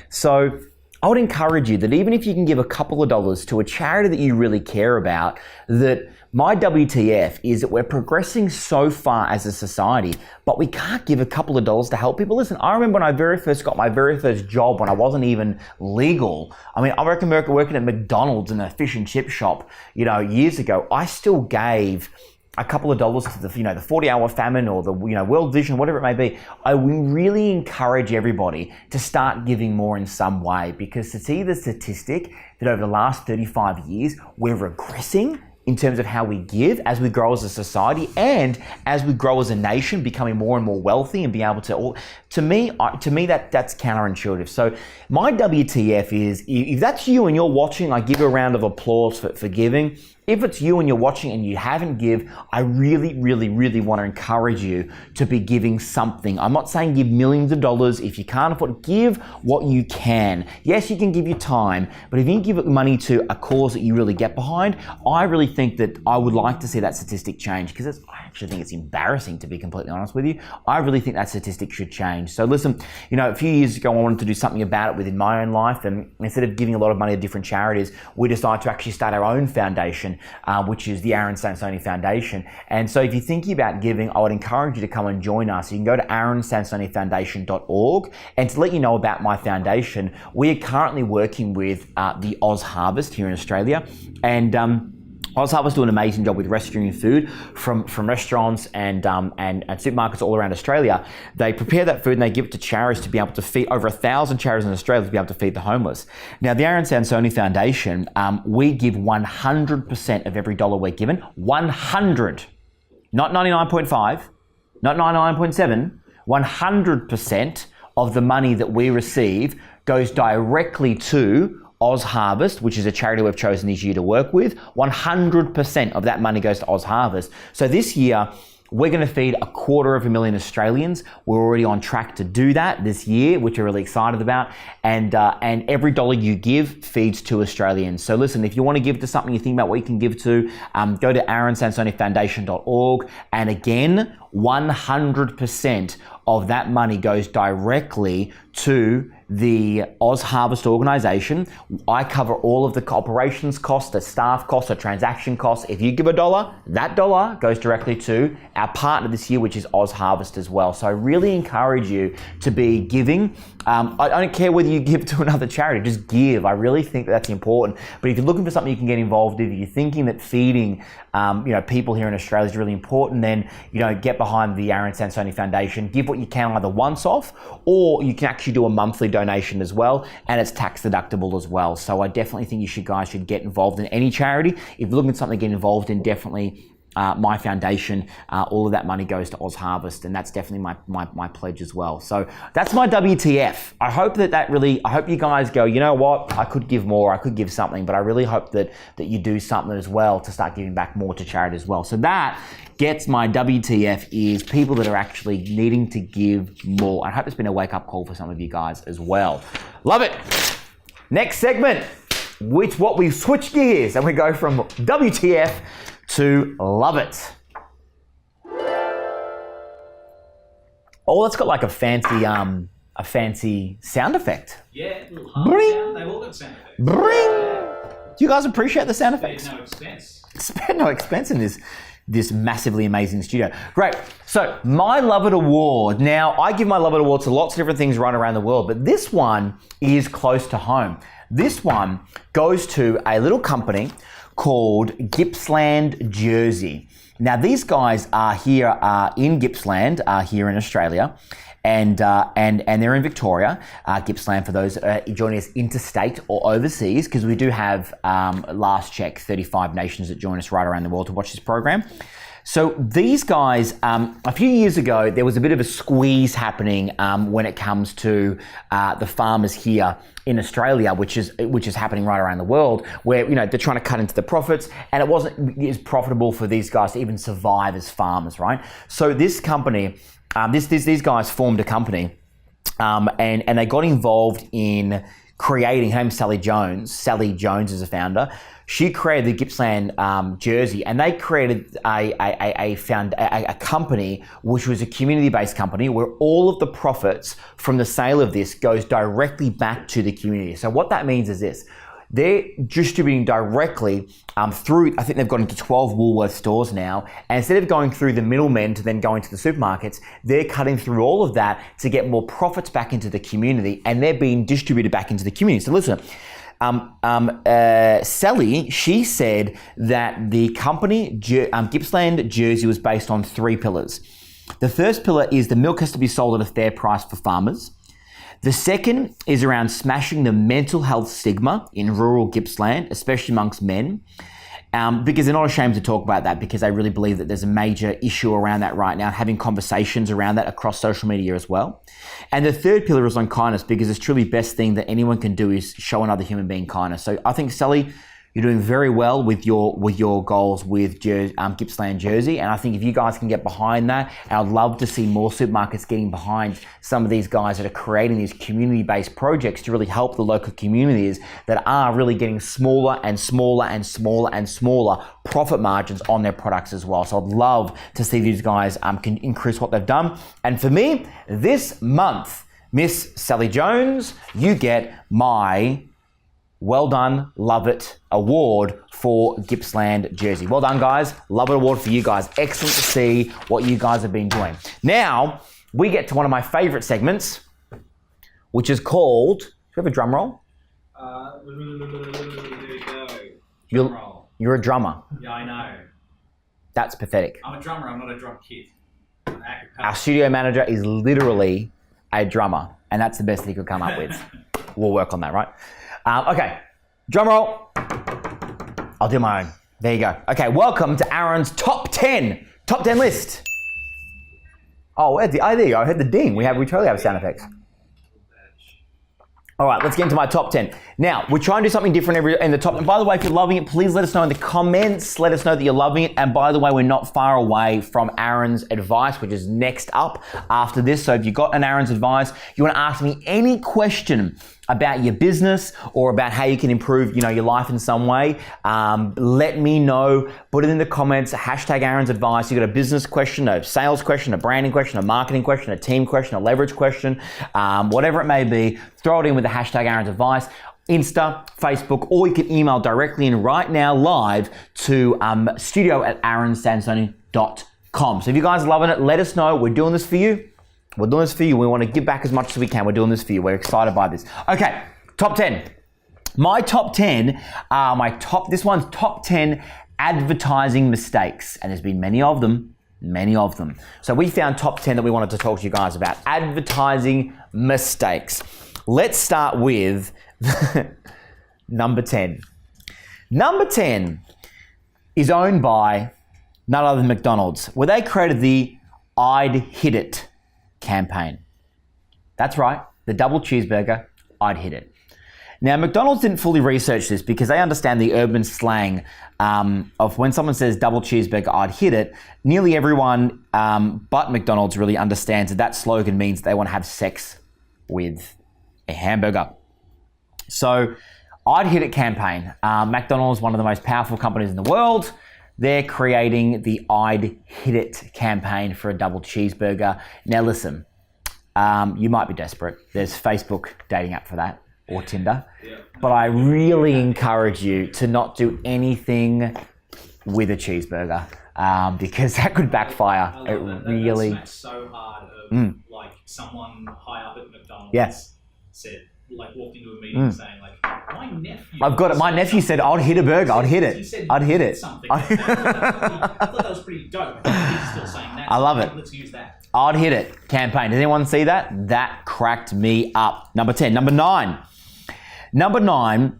So I would encourage you that even if you can give a couple of dollars to a charity that you really care about, that my WTF is that we're progressing so far as a society, but we can't give a couple of dollars to help people. Listen, I remember when I very first got my very first job when I wasn't even legal. I mean, I reckon working at McDonald's in a fish and chip shop, years ago, I still gave a couple of dollars to the 40-hour famine or the World Vision, whatever it may be. I would really encourage everybody to start giving more in some way, because to see the statistic that over the last 35 years we're regressing in terms of how we give as we grow as a society and as we grow as a nation, becoming more and more wealthy and being able to me that's counterintuitive. So my WTF is, if that's you and you're watching, I give you a round of applause for giving. If it's you and you're watching and you haven't give, I really, really, really want to encourage you to be giving something. I'm not saying give millions of dollars. If you can't afford, give what you can. Yes, you can give your time, but if you give money to a cause that you really get behind, I really think that I would like to see that statistic change, because I actually think it's embarrassing, to be completely honest with you. I really think that statistic should change. So listen, a few years ago, I wanted to do something about it within my own life, and instead of giving a lot of money to different charities, we decided to actually start our own foundation, which is the Aaron Sansoni Foundation. And so if you're thinking about giving, I would encourage you to come and join us. You can go to aaronsansonifoundation.org. And to let you know about my foundation, we are currently working with the Oz Harvest here in Australia. And Oz Harvest do an amazing job with rescuing food from restaurants and supermarkets all around Australia. They prepare that food and they give it to charities to be able to feed, over 1,000 charities in Australia to be able to feed the homeless. Now, the Aaron Sansoni Foundation, we give 100% of every dollar we're given. 100, not 99.5, not 99.7, 100% of the money that we receive goes directly to Oz Harvest, which is a charity we've chosen this year to work with. 100% of that money goes to Oz Harvest. So this year, we're going to feed 250,000 Australians. We're already on track to do that this year, which we're really excited about. And every dollar you give feeds 2 Australians. So listen, if you want to give to something, you think about what you can give to, go to aaronsansonifoundation.org. And again, 100% of that money goes directly to the Oz Harvest organization. I cover all of the operations costs, the staff costs, the transaction costs. If you give $1, that dollar goes directly to our partner this year, which is Oz Harvest as well. So I really encourage you to be giving. I don't care whether you give to another charity, just give. I really think that's important. But if you're looking for something you can get involved in, if you're thinking that feeding people here in Australia is really important, then get behind the Aaron Sansoni Foundation. Give what you can either once off, or you can actually do a monthly donation as well, and it's tax deductible as well. So I definitely think you guys should get involved in any charity. If you're looking at something to get involved in, definitely my foundation, all of that money goes to Oz Harvest, and that's definitely my pledge as well. So that's my WTF. I hope I hope you guys go, you know what, I could give more, I could give something, but I really hope that you do something as well to start giving back more to charity as well. So that gets my WTF, is people that are actually needing to give more. I hope it's been a wake-up call for some of you guys as well. Love it. Next segment, what we switch gears and we go from WTF to love it. Oh, that's got like a fancy sound effect. Yeah, little Bring. sound. They've all got sound effects. Bring. Do you guys appreciate the sound effects? There's no expense. Spend no expense in this massively amazing studio. Great. So my Love It Award. Now, I give my Love It Award to lots of different things right around the world, but this one is close to home. This one goes to a little company called Gippsland Jersey. Now, these guys are here in Gippsland, here in Australia, and they're in Victoria. Gippsland, for those joining us interstate or overseas, because we do have, last check, 35 nations that join us right around the world to watch this program. So these guys, a few years ago, there was a bit of a squeeze happening when it comes to the farmers here in Australia, which is happening right around the world, where they're trying to cut into the profits, and it wasn't as profitable for these guys to even survive as farmers, right? So this company, these guys formed a company, and they got involved in creating. Her name's Sally Jones. Sally Jones is a founder. She created the Gippsland jersey, and they created a company which was a community-based company where all of the profits from the sale of this goes directly back to the community. So what that means is this. They're distributing directly through, I think they've got into 12 Woolworths stores now, and instead of going through the middlemen to then go into the supermarkets, they're cutting through all of that to get more profits back into the community, and they're being distributed back into the community. So listen, Sally, she said that the company, Gippsland Jersey, was based on 3 pillars. The first pillar is the milk has to be sold at a fair price for farmers. The second is around smashing the mental health stigma in rural Gippsland, especially amongst men, because they're not ashamed to talk about that, because they really believe that there's a major issue around that right now, having conversations around that across social media as well. And the third pillar is on kindness, because it's truly the best thing that anyone can do is show another human being kindness. So I think, Sally, you're doing very well with your goals with Gippsland Jersey, and I think if you guys can get behind that, I'd love to see more supermarkets getting behind some of these guys that are creating these community-based projects to really help the local communities that are really getting smaller and smaller and smaller and smaller profit margins on their products as well. So I'd love to see these guys can increase what they've done. And for me, this month, Miss Sally Jones, you get my Well Done, Love It award for Gippsland Jersey. Well done, guys. Love It award for you guys. Excellent to see what you guys have been doing. Now, we get to one of my favorite segments, which is called, do you have a drum roll? There you go. You're a drummer. Yeah, I know. That's pathetic. I'm a drummer, I'm not a drum kit. Our studio manager is literally a drummer, and that's the best he could come up with. We'll work on that, right? Okay, drum roll. I'll do my own. There you go. Okay, welcome to Aaron's top 10 list. Oh, there you go. I heard the ding. We totally have sound effects. All right, let's get into my top 10. Now, we're trying to do something different in the top. And by the way, if you're loving it, please let us know in the comments. Let us know that you're loving it. And by the way, we're not far away from Aaron's advice, which is next up after this. So if you've got an Aaron's advice, you want to ask me any question about your business or about how you can improve, your life in some way, let me know. Put it in the comments, hashtag Aaron's advice. You got a business question, a sales question, a branding question, a marketing question, a team question, a leverage question, whatever it may be, throw it in with the hashtag Aaron's advice. Insta, Facebook, or you can email directly in right now live to studio@aaronsansoni.com. So if you guys are loving it, let us know. We're doing this for you. We're doing this for you. We want to give back as much as we can. We're doing this for you. We're excited by this. Okay, top 10. My top 10 are this one's top 10 advertising mistakes. And there's been many of them. So we found top 10 that we wanted to talk to you guys about. Advertising mistakes. Let's start with number 10. Number 10 is owned by none other than McDonald's, where they created the I'd Hit It campaign. That's right, the double cheeseburger, I'd hit it. Now, McDonald's didn't fully research this because they understand the urban slang of when someone says double cheeseburger, I'd hit it. Nearly everyone but McDonald's really understands that slogan means they want to have sex with a hamburger. So, I'd Hit It campaign. McDonald's, one of the most powerful companies in the world. They're creating the I'd Hit It campaign for a double cheeseburger. Now listen, you might be desperate. There's Facebook dating app for that, or Tinder. Yeah. But I really encourage you to not do anything with a cheeseburger because that could backfire. It really. That's so hard of like someone high up at McDonald's said, walked into a meeting saying my nephew. I've got it. My nephew said, "I'd hit a burger. I'd hit it. I'd hit it." Something. I thought that was pretty dope. He's still saying that. I love it. Let's use that. I'd Hit It campaign. Does anyone see that? That cracked me up. Number 10. Number 9. Number 9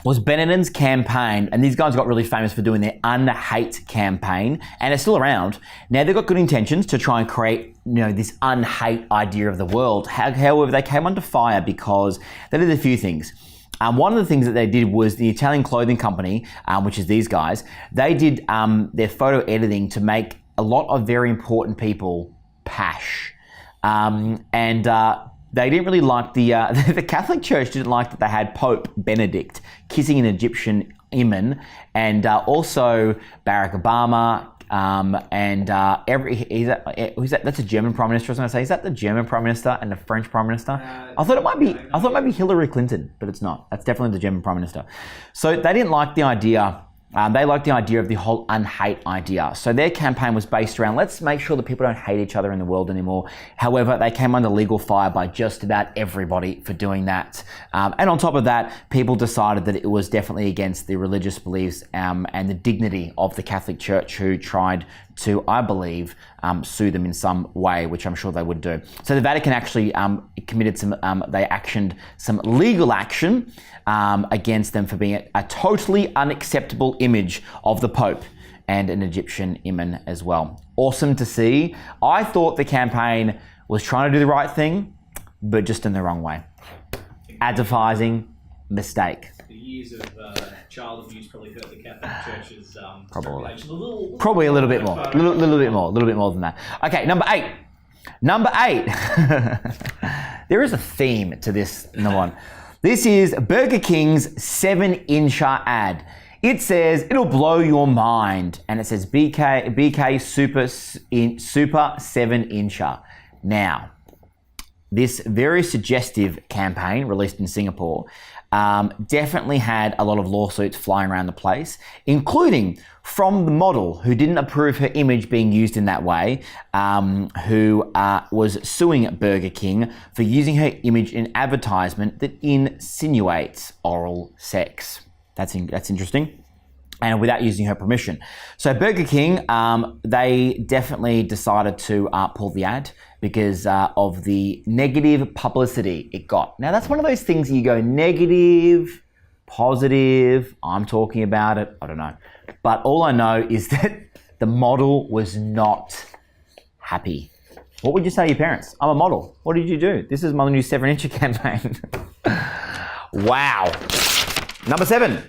was Benetton's campaign, and these guys got really famous for doing their unhate campaign, and it's still around. Now they've got good intentions to try and create, this unhate idea of the world. However, they came under fire because they did a few things. One of the things that they did was the Italian clothing company, which is these guys, they did their photo editing to make a lot of very important people pash. They didn't really like the Catholic Church didn't like that they had Pope Benedict kissing an Egyptian imam, and also Barack Obama, that's a German Prime Minister. I was going to say, is that the German Prime Minister and the French Prime Minister? I thought it might be Hillary Clinton, but it's not. That's definitely the German Prime Minister. So they didn't like the idea. They liked the idea of the whole unhate idea. So their campaign was based around, let's make sure that people don't hate each other in the world anymore. However, they came under legal fire by just about everybody for doing that. And on top of that, people decided that it was definitely against the religious beliefs and the dignity of the Catholic Church, who tried to, I believe, sue them in some way, which I'm sure they would do. So the Vatican actually committed they actioned some legal action against them for being a totally unacceptable image of the Pope and an Egyptian imam as well. Awesome to see. I thought the campaign was trying to do the right thing, but just in the wrong way. Advertising, mistake. The years of child abuse probably hurt the Catholic Church's Probably. reputation Probably a little bit more. A little bit more than that. Okay, number eight. There is a theme to this number one. This is Burger King's 7-incher ad. It says, it'll blow your mind. And it says BK Super 7-incher. Now, this very suggestive campaign released in Singapore definitely had a lot of lawsuits flying around the place, including from the model who didn't approve her image being used in that way, who was suing Burger King for using her image in advertisement that insinuates oral sex. That's interesting. And without using her permission. So Burger King, they definitely decided to pull the ad because of the negative publicity it got. Now that's one of those things you go negative, positive, I'm talking about it, I don't know. But all I know is that the model was not happy. What would you say to your parents? I'm a model. What did you do? This is my new 7-incher campaign. Wow. Number 7.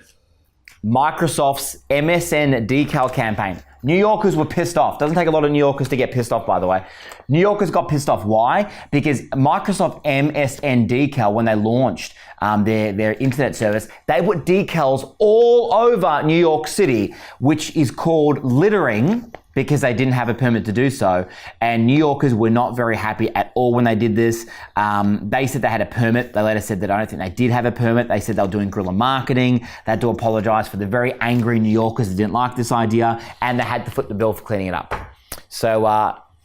Microsoft's MSN decal campaign. New Yorkers were pissed off. Doesn't take a lot of New Yorkers to get pissed off, by the way. New Yorkers got pissed off. Why? Because Microsoft MSN decal, when they launched their internet service, they put decals all over New York City, which is called littering, because they didn't have a permit to do so. And New Yorkers were not very happy at all when they did this. They said they had a permit. They later said that I don't think they did have a permit. They said they were doing guerrilla marketing. They had to apologize for the very angry New Yorkers that didn't like this idea, and they had to foot the bill for cleaning it up. So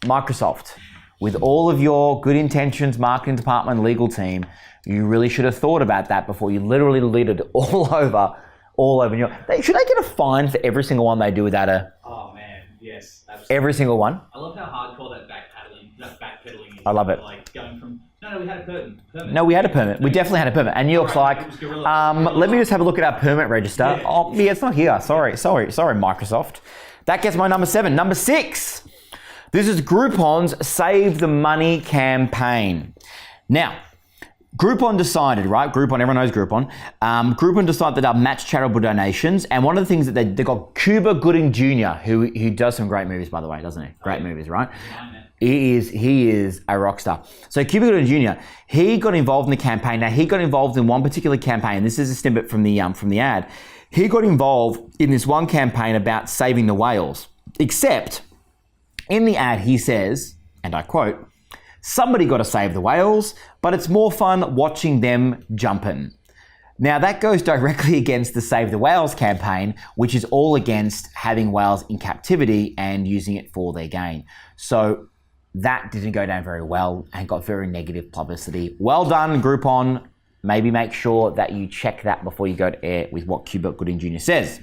Microsoft, with all of your good intentions, marketing department, legal team, you really should have thought about that before you literally littered all over New York. Should they get a fine for every single one they do without a... Oh man, yes, absolutely. Every single one? I love how hardcore that backpedaling is. I love it. Like going from, no, we had a permit. No, we had a permit. We definitely had a permit. And New York's like, let me just have a look at our permit register. Yeah. Oh, yeah, it's not here. Sorry, Microsoft. That gets my number 7. Number 6. This is Groupon's Save the Money campaign. Now, Groupon decided, right? Groupon, everyone knows Groupon. Groupon decided that they'll match charitable donations. And one of the things that they got Cuba Gooding Jr., who does some great movies, by the way, doesn't he? Great movies, right? He is a rock star. So Cuba Gooding Jr., he got involved in the campaign. Now, he got involved in one particular campaign. This is a snippet from the ad. He got involved in this one campaign about saving the whales. Except, in the ad, he says, and I quote, "Somebody got to save the whales, but it's more fun watching them jumping." Now that goes directly against the Save the Whales campaign, which is all against having whales in captivity and using it for their gain. So that didn't go down very well and got very negative publicity. Well done, Groupon. Maybe make sure that you check that before you go to air with what Cuba Gooding Jr. says.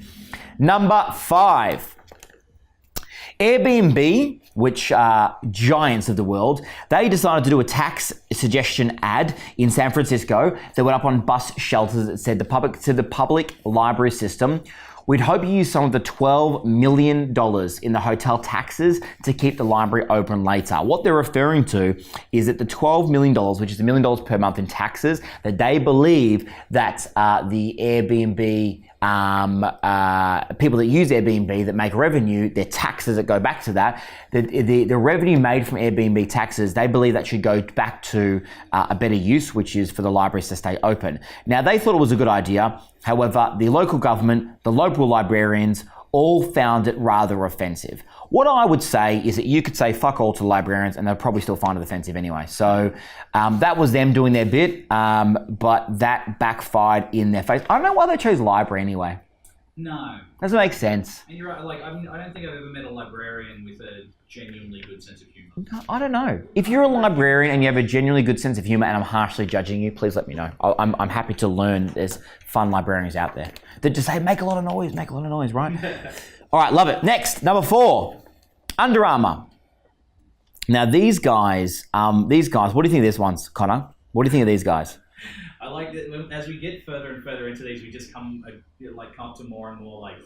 Number 5. Airbnb, which are giants of the world, they decided to do a tax suggestion ad in San Francisco that went up on bus shelters that said to the public library system, we'd hope you use some of the $12 million in the hotel taxes to keep the library open later. What they're referring to is that the $12 million, which is $1 million per month in taxes, that they believe that the Airbnb people that use Airbnb that make revenue, their taxes that go back to that, the revenue made from Airbnb taxes, they believe that should go back to a better use, which is for the libraries to stay open. Now, they thought it was a good idea. However, the local government, the local librarians, all found it rather offensive. What I would say is that you could say fuck all to librarians and they'll probably still find it offensive anyway. So that was them doing their bit, but that backfired in their face. I don't know why they chose library anyway. No. Doesn't make sense. And you're right, like, I don't think I've ever met a librarian with a genuinely good sense of humour. I don't know. If you're a librarian and you have a genuinely good sense of humour and I'm harshly judging you, please let me know. I'm happy to learn. There's fun librarians out there that just say, make a lot of noise, right? All right, love it. Next, number 4, Under Armour. Now these guys, what do you think of this ones, Connor? What do you think of these guys? I like that as we get further and further into these, we just come to more and more like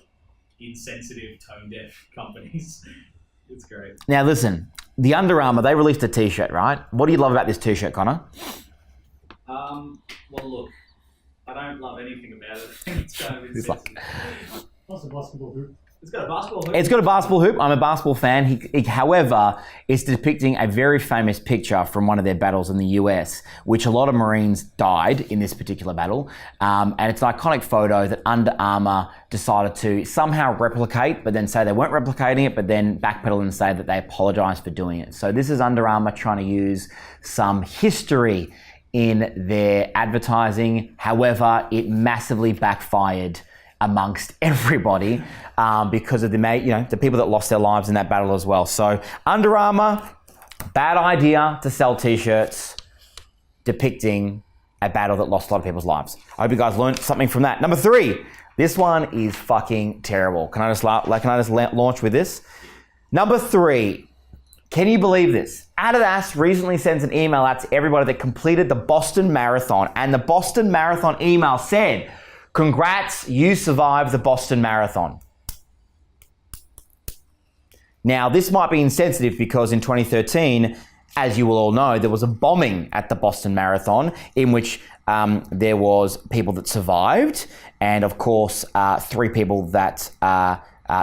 insensitive, tone-deaf companies. It's great. Now listen, the Under Armour, they released a t-shirt, right? What do you love about this t-shirt, Connor? Well, look, I don't love anything about it. It's kind of insensitive. What's a basketball hoop? It's got a basketball hoop. It's got a basketball hoop. I'm a basketball fan. However, it's depicting a very famous picture from one of their battles in the US, which a lot of Marines died in this particular battle. And it's an iconic photo that Under Armour decided to somehow replicate, but then say they weren't replicating it, but then backpedal and say that they apologized for doing it. So this is Under Armour trying to use some history in their advertising. However, it massively backfired amongst everybody because of the people that lost their lives in that battle as well. So Under Armour, bad idea to sell t-shirts depicting a battle that lost a lot of people's lives. I hope you guys learned something from that. Number 3, this one is fucking terrible. Can I just launch with this? Number 3, can you believe this? Adidas recently sends an email out to everybody that completed the Boston Marathon, and the Boston Marathon email said, congrats, you survived the Boston Marathon. Now, this might be insensitive because in 2013, as you will all know, there was a bombing at the Boston Marathon in which there was people that survived and, of course, 3 people that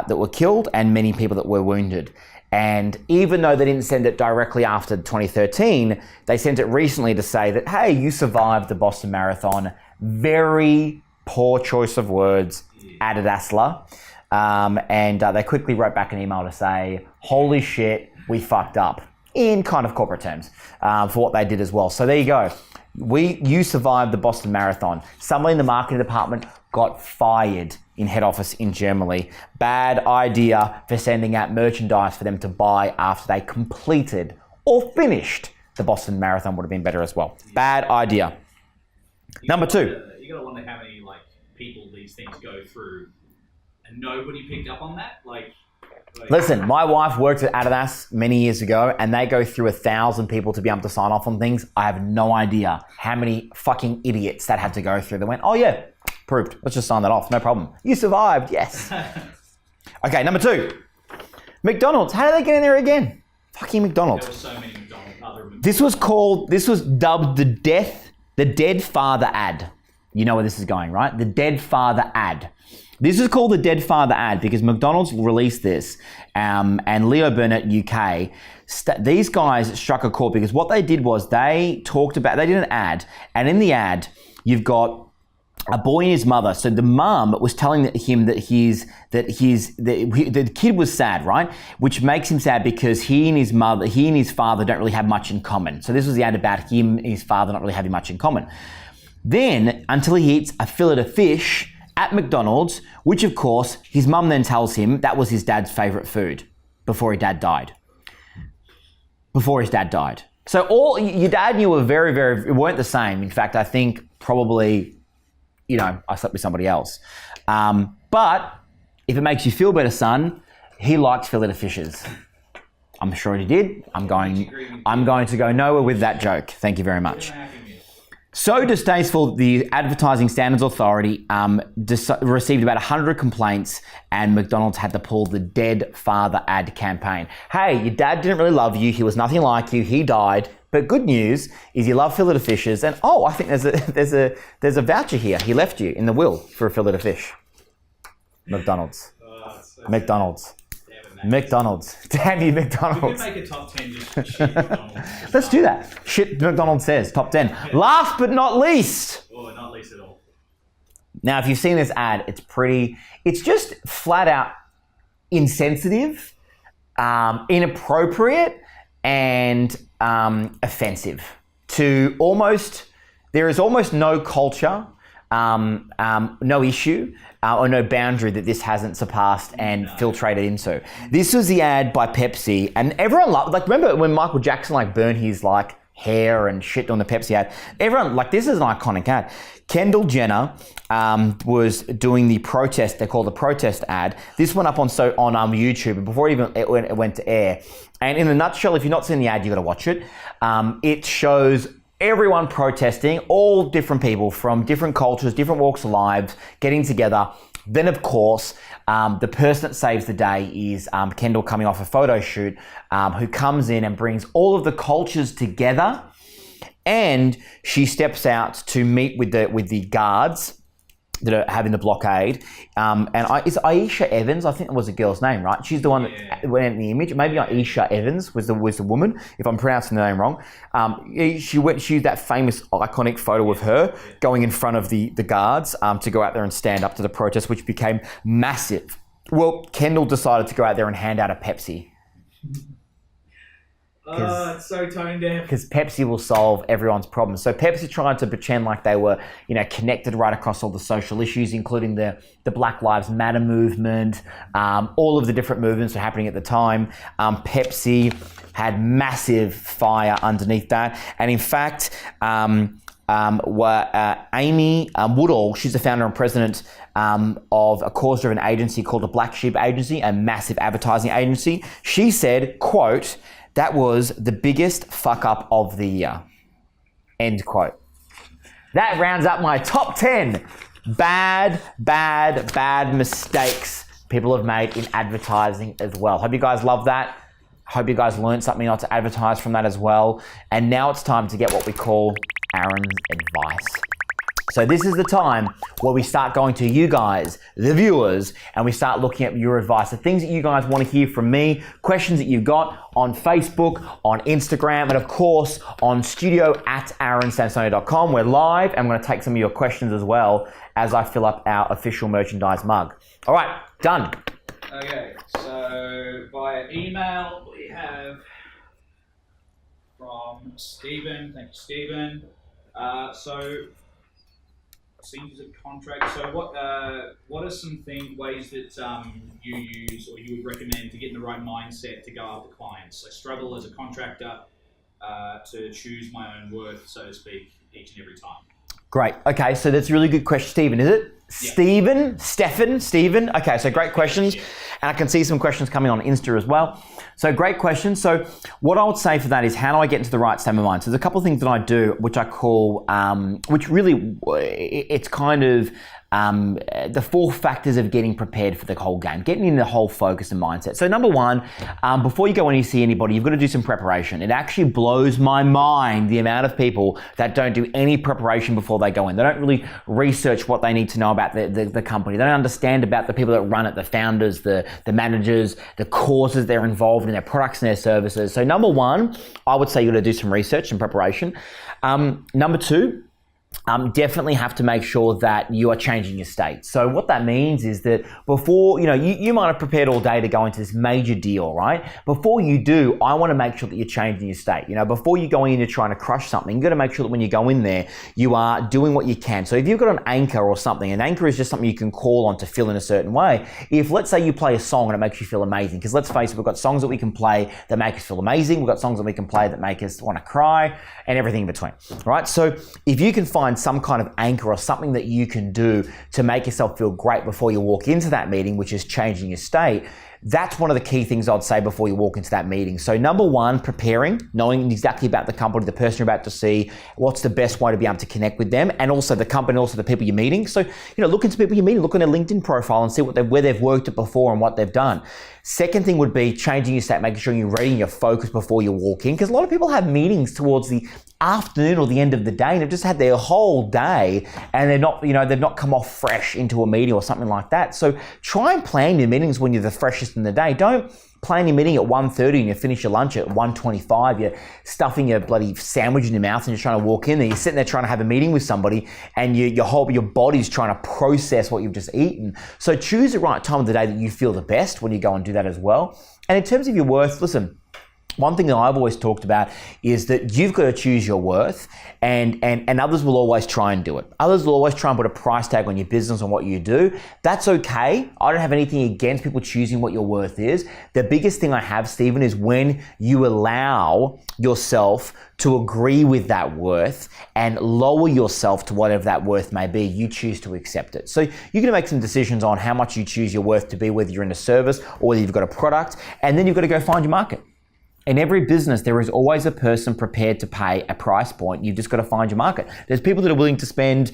were killed and many people that were wounded. And even though they didn't send it directly after 2013, they sent it recently to say that, hey, you survived the Boston Marathon. Very poor choice of words, Adidasler. And they quickly wrote back an email to say, holy shit, we fucked up, in kind of corporate terms, for what they did as well. So there you go. You survived the Boston Marathon. Someone in the marketing department got fired in head office in Germany. Bad idea for sending out merchandise for them to buy after they completed or finished the Boston Marathon. Would have been better as well. Bad idea. Number 2. You gotta wonder how many people these things go through, and nobody picked up on that. Listen, my wife worked at Adidas many years ago, and they go through 1,000 people to be able to sign off on things. I have no idea how many fucking idiots that had to go through. They went, oh yeah, approved. Let's just sign that off. No problem. You survived. Yes. Okay, number 2. McDonald's. How did they get in there again? Fucking McDonald's. There were so many McDonald's. This was dubbed the Dead Father ad. You know where this is going, right? The Dead Father ad. This is called the Dead Father ad because McDonald's released this, and Leo Burnett UK, these guys struck a chord because what they did was they did an ad, and in the ad, you've got a boy and his mother. So the mum was telling him that the kid was sad, right? Which makes him sad because he and his father don't really have much in common. So this was the ad about him and his father not really having much in common. Then, until he eats a fillet of fish at McDonald's, which of course, his mum then tells him that was his dad's favorite food before his dad died. So your dad and you were weren't the same. In fact, I think probably, I slept with somebody else. But if it makes you feel better, son, he liked fillet of fishes. I'm sure he did. I'm going to go nowhere with that joke. Thank you very much. So distasteful, the Advertising Standards Authority received about 100 complaints, and McDonald's had to pull the Dead Father ad campaign. Hey, your dad didn't really love you. He was nothing like you. He died. But good news is you love fillet of fishes, and I think there's a voucher here. He left you in the will for a fillet of fish. McDonald's. McDonald's. McDonald's. Damn you, McDonald's. We can make a top 10 just shit McDonald's. Let's do that. Shit McDonald's says, top 10. Last but not least. Oh, not least at all. Now, if you've seen this ad, it's just flat out insensitive, inappropriate, and offensive to there is almost no culture, no issue, or no boundary that this hasn't surpassed and filtrated into. This was the ad by Pepsi, and everyone loved, remember when Michael Jackson burned his hair and shit on the Pepsi ad? Everyone, this is an iconic ad. Kendall Jenner was doing the protest, they call the protest ad. This went up on YouTube before even it went to air. And in a nutshell, if you've not seen the ad, you got to watch it. It shows everyone protesting, all different people from different cultures, different walks of lives, getting together. Then, of course, the person that saves the day is Kendall coming off a photo shoot, who comes in and brings all of the cultures together, and she steps out to meet with the guards that are having the blockade. It's Aisha Evans, I think that was a girl's name, right? She's the one that went in the image. Maybe Aisha Evans was the woman, if I'm pronouncing the name wrong. She used that famous iconic photo of her going in front of the guards to go out there and stand up to the protest, which became massive. Well, Kendall decided to go out there and hand out a Pepsi. It's so tone deaf. Because Pepsi will solve everyone's problems. So Pepsi tried to pretend like they were, connected right across all the social issues, including the Black Lives Matter movement, all of the different movements that were happening at the time. Pepsi had massive fire underneath that. And in fact, Amy Woodall, she's the founder and president of a cause-driven agency called the Black Sheep Agency, a massive advertising agency. She said, quote, "That was the biggest fuck up of the year." End quote. That rounds up my top 10 bad mistakes people have made in advertising as well. Hope you guys love that. Hope you guys learned something not to advertise from that as well. And now it's time to get what we call Aaron's advice. So this is the time where we start going to you guys, the viewers, and we start looking at your advice, the things that you guys want to hear from me, questions that you've got on Facebook, on Instagram, and of course on studio@aaronsansonio.com. We're live, and I'm going to take some of your questions as well as I fill up our official merchandise mug. All right, done. Okay, so via email we have from Stephen. Thank you, Stephen. Seems a contract. So what are some ways that you use or you would recommend to get in the right mindset to go after clients? I struggle as a contractor to choose my own worth, so to speak, each and every time. Great. Okay, so that's a really good question, Stephen, is it? Yeah. Stephen. Okay, so great questions. Yeah. And I can see some questions coming on Insta as well. So great question. So what I would say for that is, how do I get into the right state of mind? So there's a couple of things that I do, which I call, which really, it's kind of the 4 factors of getting prepared for the whole game, getting in the whole focus and mindset. So number 1, before you go and you see anybody, you've got to do some preparation. It actually blows my mind the amount of people that don't do any preparation before they go in. They don't really research what they need to know about the company. They don't understand about the people that run it, the founders, the managers, the causes they're involved in, their products and their services. So number 1, I would say you've got to do some research and preparation. Number 2, definitely have to make sure that you are changing your state. So what that means is that before, you might have prepared all day to go into this major deal, right? Before you do, I want to make sure that you're changing your state. Before you go in and trying to crush something, you've got to make sure that when you go in there, you are doing what you can. So if you've got an anchor or something, an anchor is just something you can call on to feel in a certain way. If, let's say, you play a song and it makes you feel amazing, because let's face it, we've got songs that we can play that make us feel amazing. We've got songs that we can play that make us want to cry, and everything in between, right? So if you can find some kind of anchor or something that you can do to make yourself feel great before you walk into that meeting, which is changing your state, that's one of the key things I'd say before you walk into that meeting. So number one, preparing, knowing exactly about the company, the person you're about to see, what's the best way to be able to connect with them, and also the company, also the people you're meeting. So, look into people you're meeting, look on their LinkedIn profile and see where they've worked at before and what they've done. Second thing would be changing your state, making sure you're ready and you're focused before you walk in, because a lot of people have meetings towards the afternoon or the end of the day and they've just had their whole day and they've not come off fresh into a meeting or something like that. So try and plan your meetings when you're the freshest in the day. Don't plan your meeting at 1:30 and you finish your lunch at 1:25. You're stuffing your bloody sandwich in your mouth and you're trying to walk in there. You're sitting there trying to have a meeting with somebody and your body's trying to process what you've just eaten. So choose the right time of the day that you feel the best when you go and do that as well. And in terms of your worth, listen, one thing that I've always talked about is that you've got to choose your worth and others will always try and do it. Others will always try and put a price tag on your business and what you do. That's okay. I don't have anything against people choosing what your worth is. The biggest thing I have, Stephen, is when you allow yourself to agree with that worth and lower yourself to whatever that worth may be, you choose to accept it. So you're going to make some decisions on how much you choose your worth to be, whether you're in a service or whether you've got a product, and then you've got to go find your market. In every business, there is always a person prepared to pay a price point. You've just got to find your market. There's people that are willing to spend,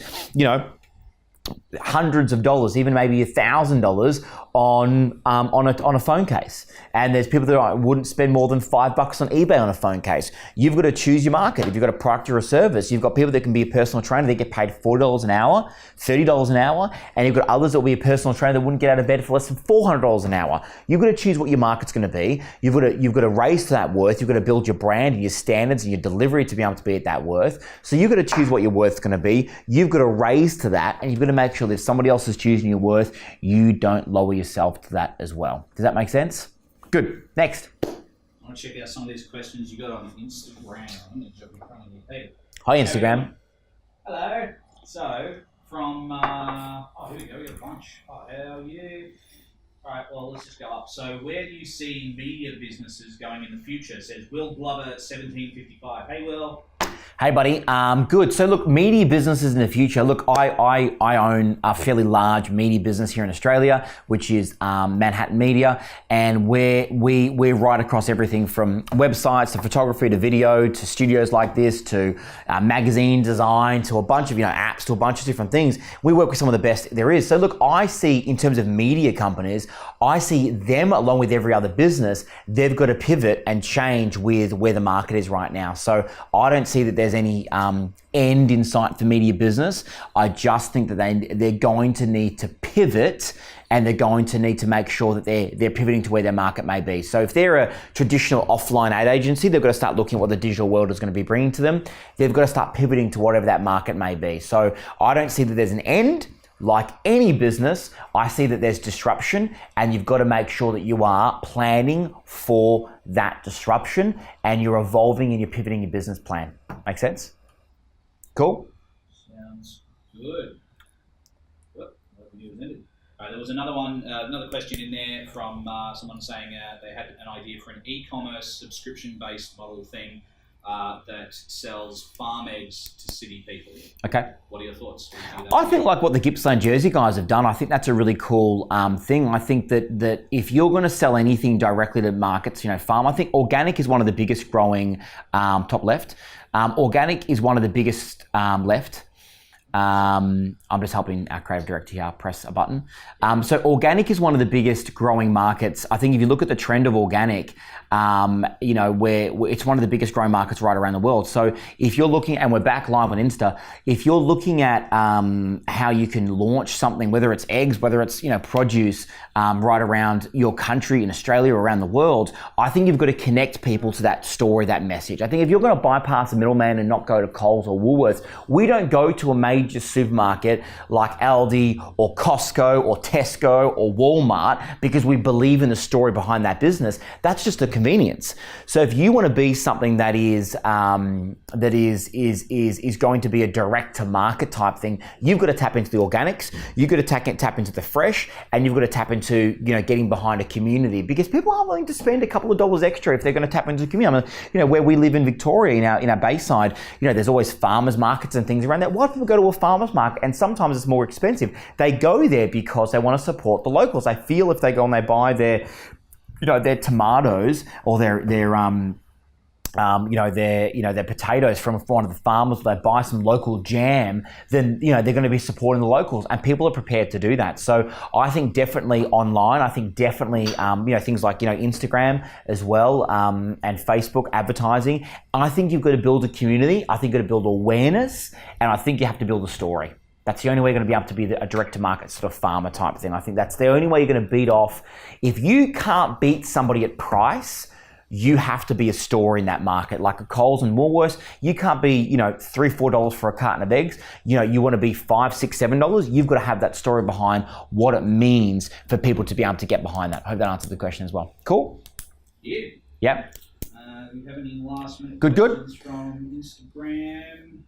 hundreds of dollars, even maybe $1,000 on a phone case. And there's people that wouldn't spend more than $5 on eBay on a phone case. You've got to choose your market. If you've got a product or a service, you've got people that can be a personal trainer, they get paid $40 an hour, $30 an hour, and you've got others that will be a personal trainer that wouldn't get out of bed for less than $400 an hour. You've got to choose what your market's going to be. You've got to raise to that worth. You've got to build your brand and your standards and your delivery to be able to be at that worth. So you've got to choose what your worth's going to be. You've got to raise to that, and you've got to make sure that if somebody else is choosing your worth, you don't lower yourself to that as well. Does that make sense? Good. Next. I want to check out some of these questions you got on Instagram. I'm going to jump in front of you. Hey. Hi, Instagram. Hello. So, from, here we go, we got a bunch. Oh, how are you? All right, well, let's just go up. So, where do you see media businesses going in the future? It says Will Glover, 1755. Hey, Will. Hey, buddy. Good. So, look, media businesses in the future. Look, I own a fairly large media business here in Australia, which is Manhattan Media, and we're right across everything from websites to photography to video to studios like this to magazine design to a bunch of apps to a bunch of different things. We work with some of the best there is. So, look, I see in terms of media companies, I see them along with every other business. They've got to pivot and change with where the market is right now. So, I don't see that there's any end in sight for media business. I just think that they're going to need to pivot, and they're going to need to make sure that they're pivoting to where their market may be. So if they're a traditional offline ad agency, they've got to start looking at what the digital world is going to be bringing to them. They've got to start pivoting to whatever that market may be. So I don't see that there's an end. Like any business, I see that there's disruption, and you've got to make sure that you are planning for that disruption and you're evolving and you're pivoting your business plan. Make sense? Cool? Sounds good. There was another one, another question in there from someone saying they had an idea for an e-commerce subscription-based model thing that sells farm eggs to city people. Okay. What are your thoughts? I think like what the Gippsland Jersey guys have done, I think that's a really cool thing. I think that if you're going to sell anything directly to markets, farm, I think organic is one of the biggest growing, top left. Organic is one of the biggest left. I'm just helping our creative director here press a button. So organic is one of the biggest growing markets. I think if you look at the trend of organic, where it's one of the biggest growing markets right around the world. So if you're looking, and we're back live on Insta, if you're looking at how you can launch something, whether it's eggs, whether it's produce right around your country in Australia or around the world, I think you've got to connect people to that story, that message. I think if you're going to bypass the middleman and not go to Coles or Woolworths, we don't go to a major supermarket like Aldi or Costco or Tesco or Walmart because we believe in the story behind that business. That's just a convenience. So if you want to be something that is going to be a direct to market type thing, you've got to tap into the organics, you've got to tap into the fresh, and you've got to tap into getting behind a community, because people are willing to spend a couple of dollars extra if they're going to tap into the community. I mean, where we live in Victoria, in our Bayside, there's always farmers markets and things around there. Why do people go to a farmers market? And sometimes it's more expensive. They go there because they want to support the locals. They feel if they go and they buy their their tomatoes or their potatoes from one of the farmers, they buy some local jam, then, they're going to be supporting the locals, and people are prepared to do that. So I think definitely online, I think definitely, things like, Instagram as well, and Facebook advertising. I think you've got to build a community. I think you've got to build awareness, and I think you have to build a story. That's the only way you're going to be able to be a direct-to-market sort of farmer type thing. I think that's the only way you're going to beat off. If you can't beat somebody at price, you have to be a store in that market. Like a Coles and Woolworths, you can't be, $3-4 for a carton of eggs. You want to be $5, $6, $7. You've got to have that story behind what it means for people to be able to get behind that. I hope that answers the question as well. Cool? Yeah. Yep. Do we have any last minute Good. questions from Instagram?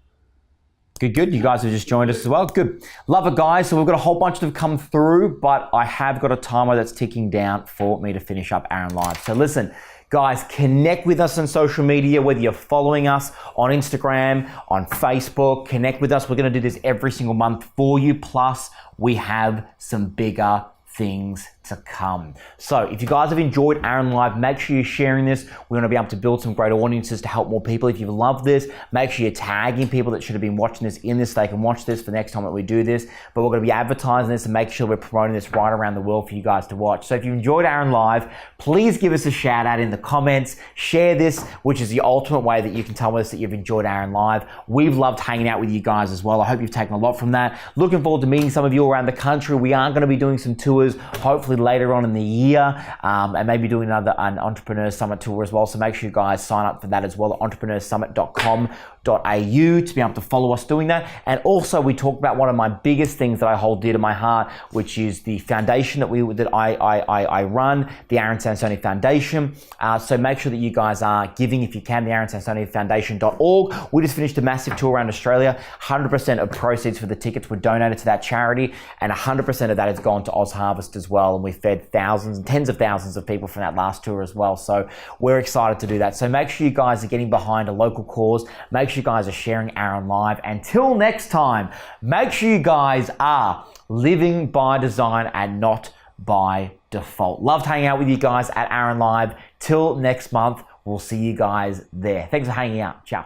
Good. You guys have just joined us as well. Good. Love it, guys. So we've got a whole bunch that have come through, but I have got a timer that's ticking down for me to finish up Aaron Live. So listen, guys, connect with us on social media, whether you're following us on Instagram, on Facebook, connect with us. We're going to do this every single month for you. Plus, we have some bigger things to come. So if you guys have enjoyed Aaron Live, make sure you're sharing this. We want to be able to build some great audiences to help more people. If you love this, make sure you're tagging people that should have been watching this in this so they can watch this for the next time that we do this. But we're going to be advertising this and make sure we're promoting this right around the world for you guys to watch. So if you enjoyed Aaron Live, please give us a shout out in the comments. Share this, which is the ultimate way that you can tell us that you've enjoyed Aaron Live. We've loved hanging out with you guys as well. I hope you've taken a lot from that. Looking forward to meeting some of you around the country. We are going to be doing some tours, hopefully later on in the year, and maybe doing an Entrepreneur Summit tour as well. So make sure you guys sign up for that as well at entrepreneursummit.com.au to be able to follow us doing that. And also we talked about one of my biggest things that I hold dear to my heart, which is the foundation that I run, the Aaron Sansoni Foundation. So make sure that you guys are giving if you can, the AaronSansoniFoundation.org. We just finished a massive tour around Australia. 100% of proceeds for the tickets were donated to that charity, and 100% of that has gone to Oz Harvest as well. And we fed thousands and tens of thousands of people from that last tour as well. So we're excited to do that. So make sure you guys are getting behind a local cause. Make sure you guys are sharing Aaron Live. Until next time, make sure you guys are living by design and not by default. Loved hanging out with you guys at Aaron Live. Till next month, we'll see you guys there. Thanks for hanging out. Ciao.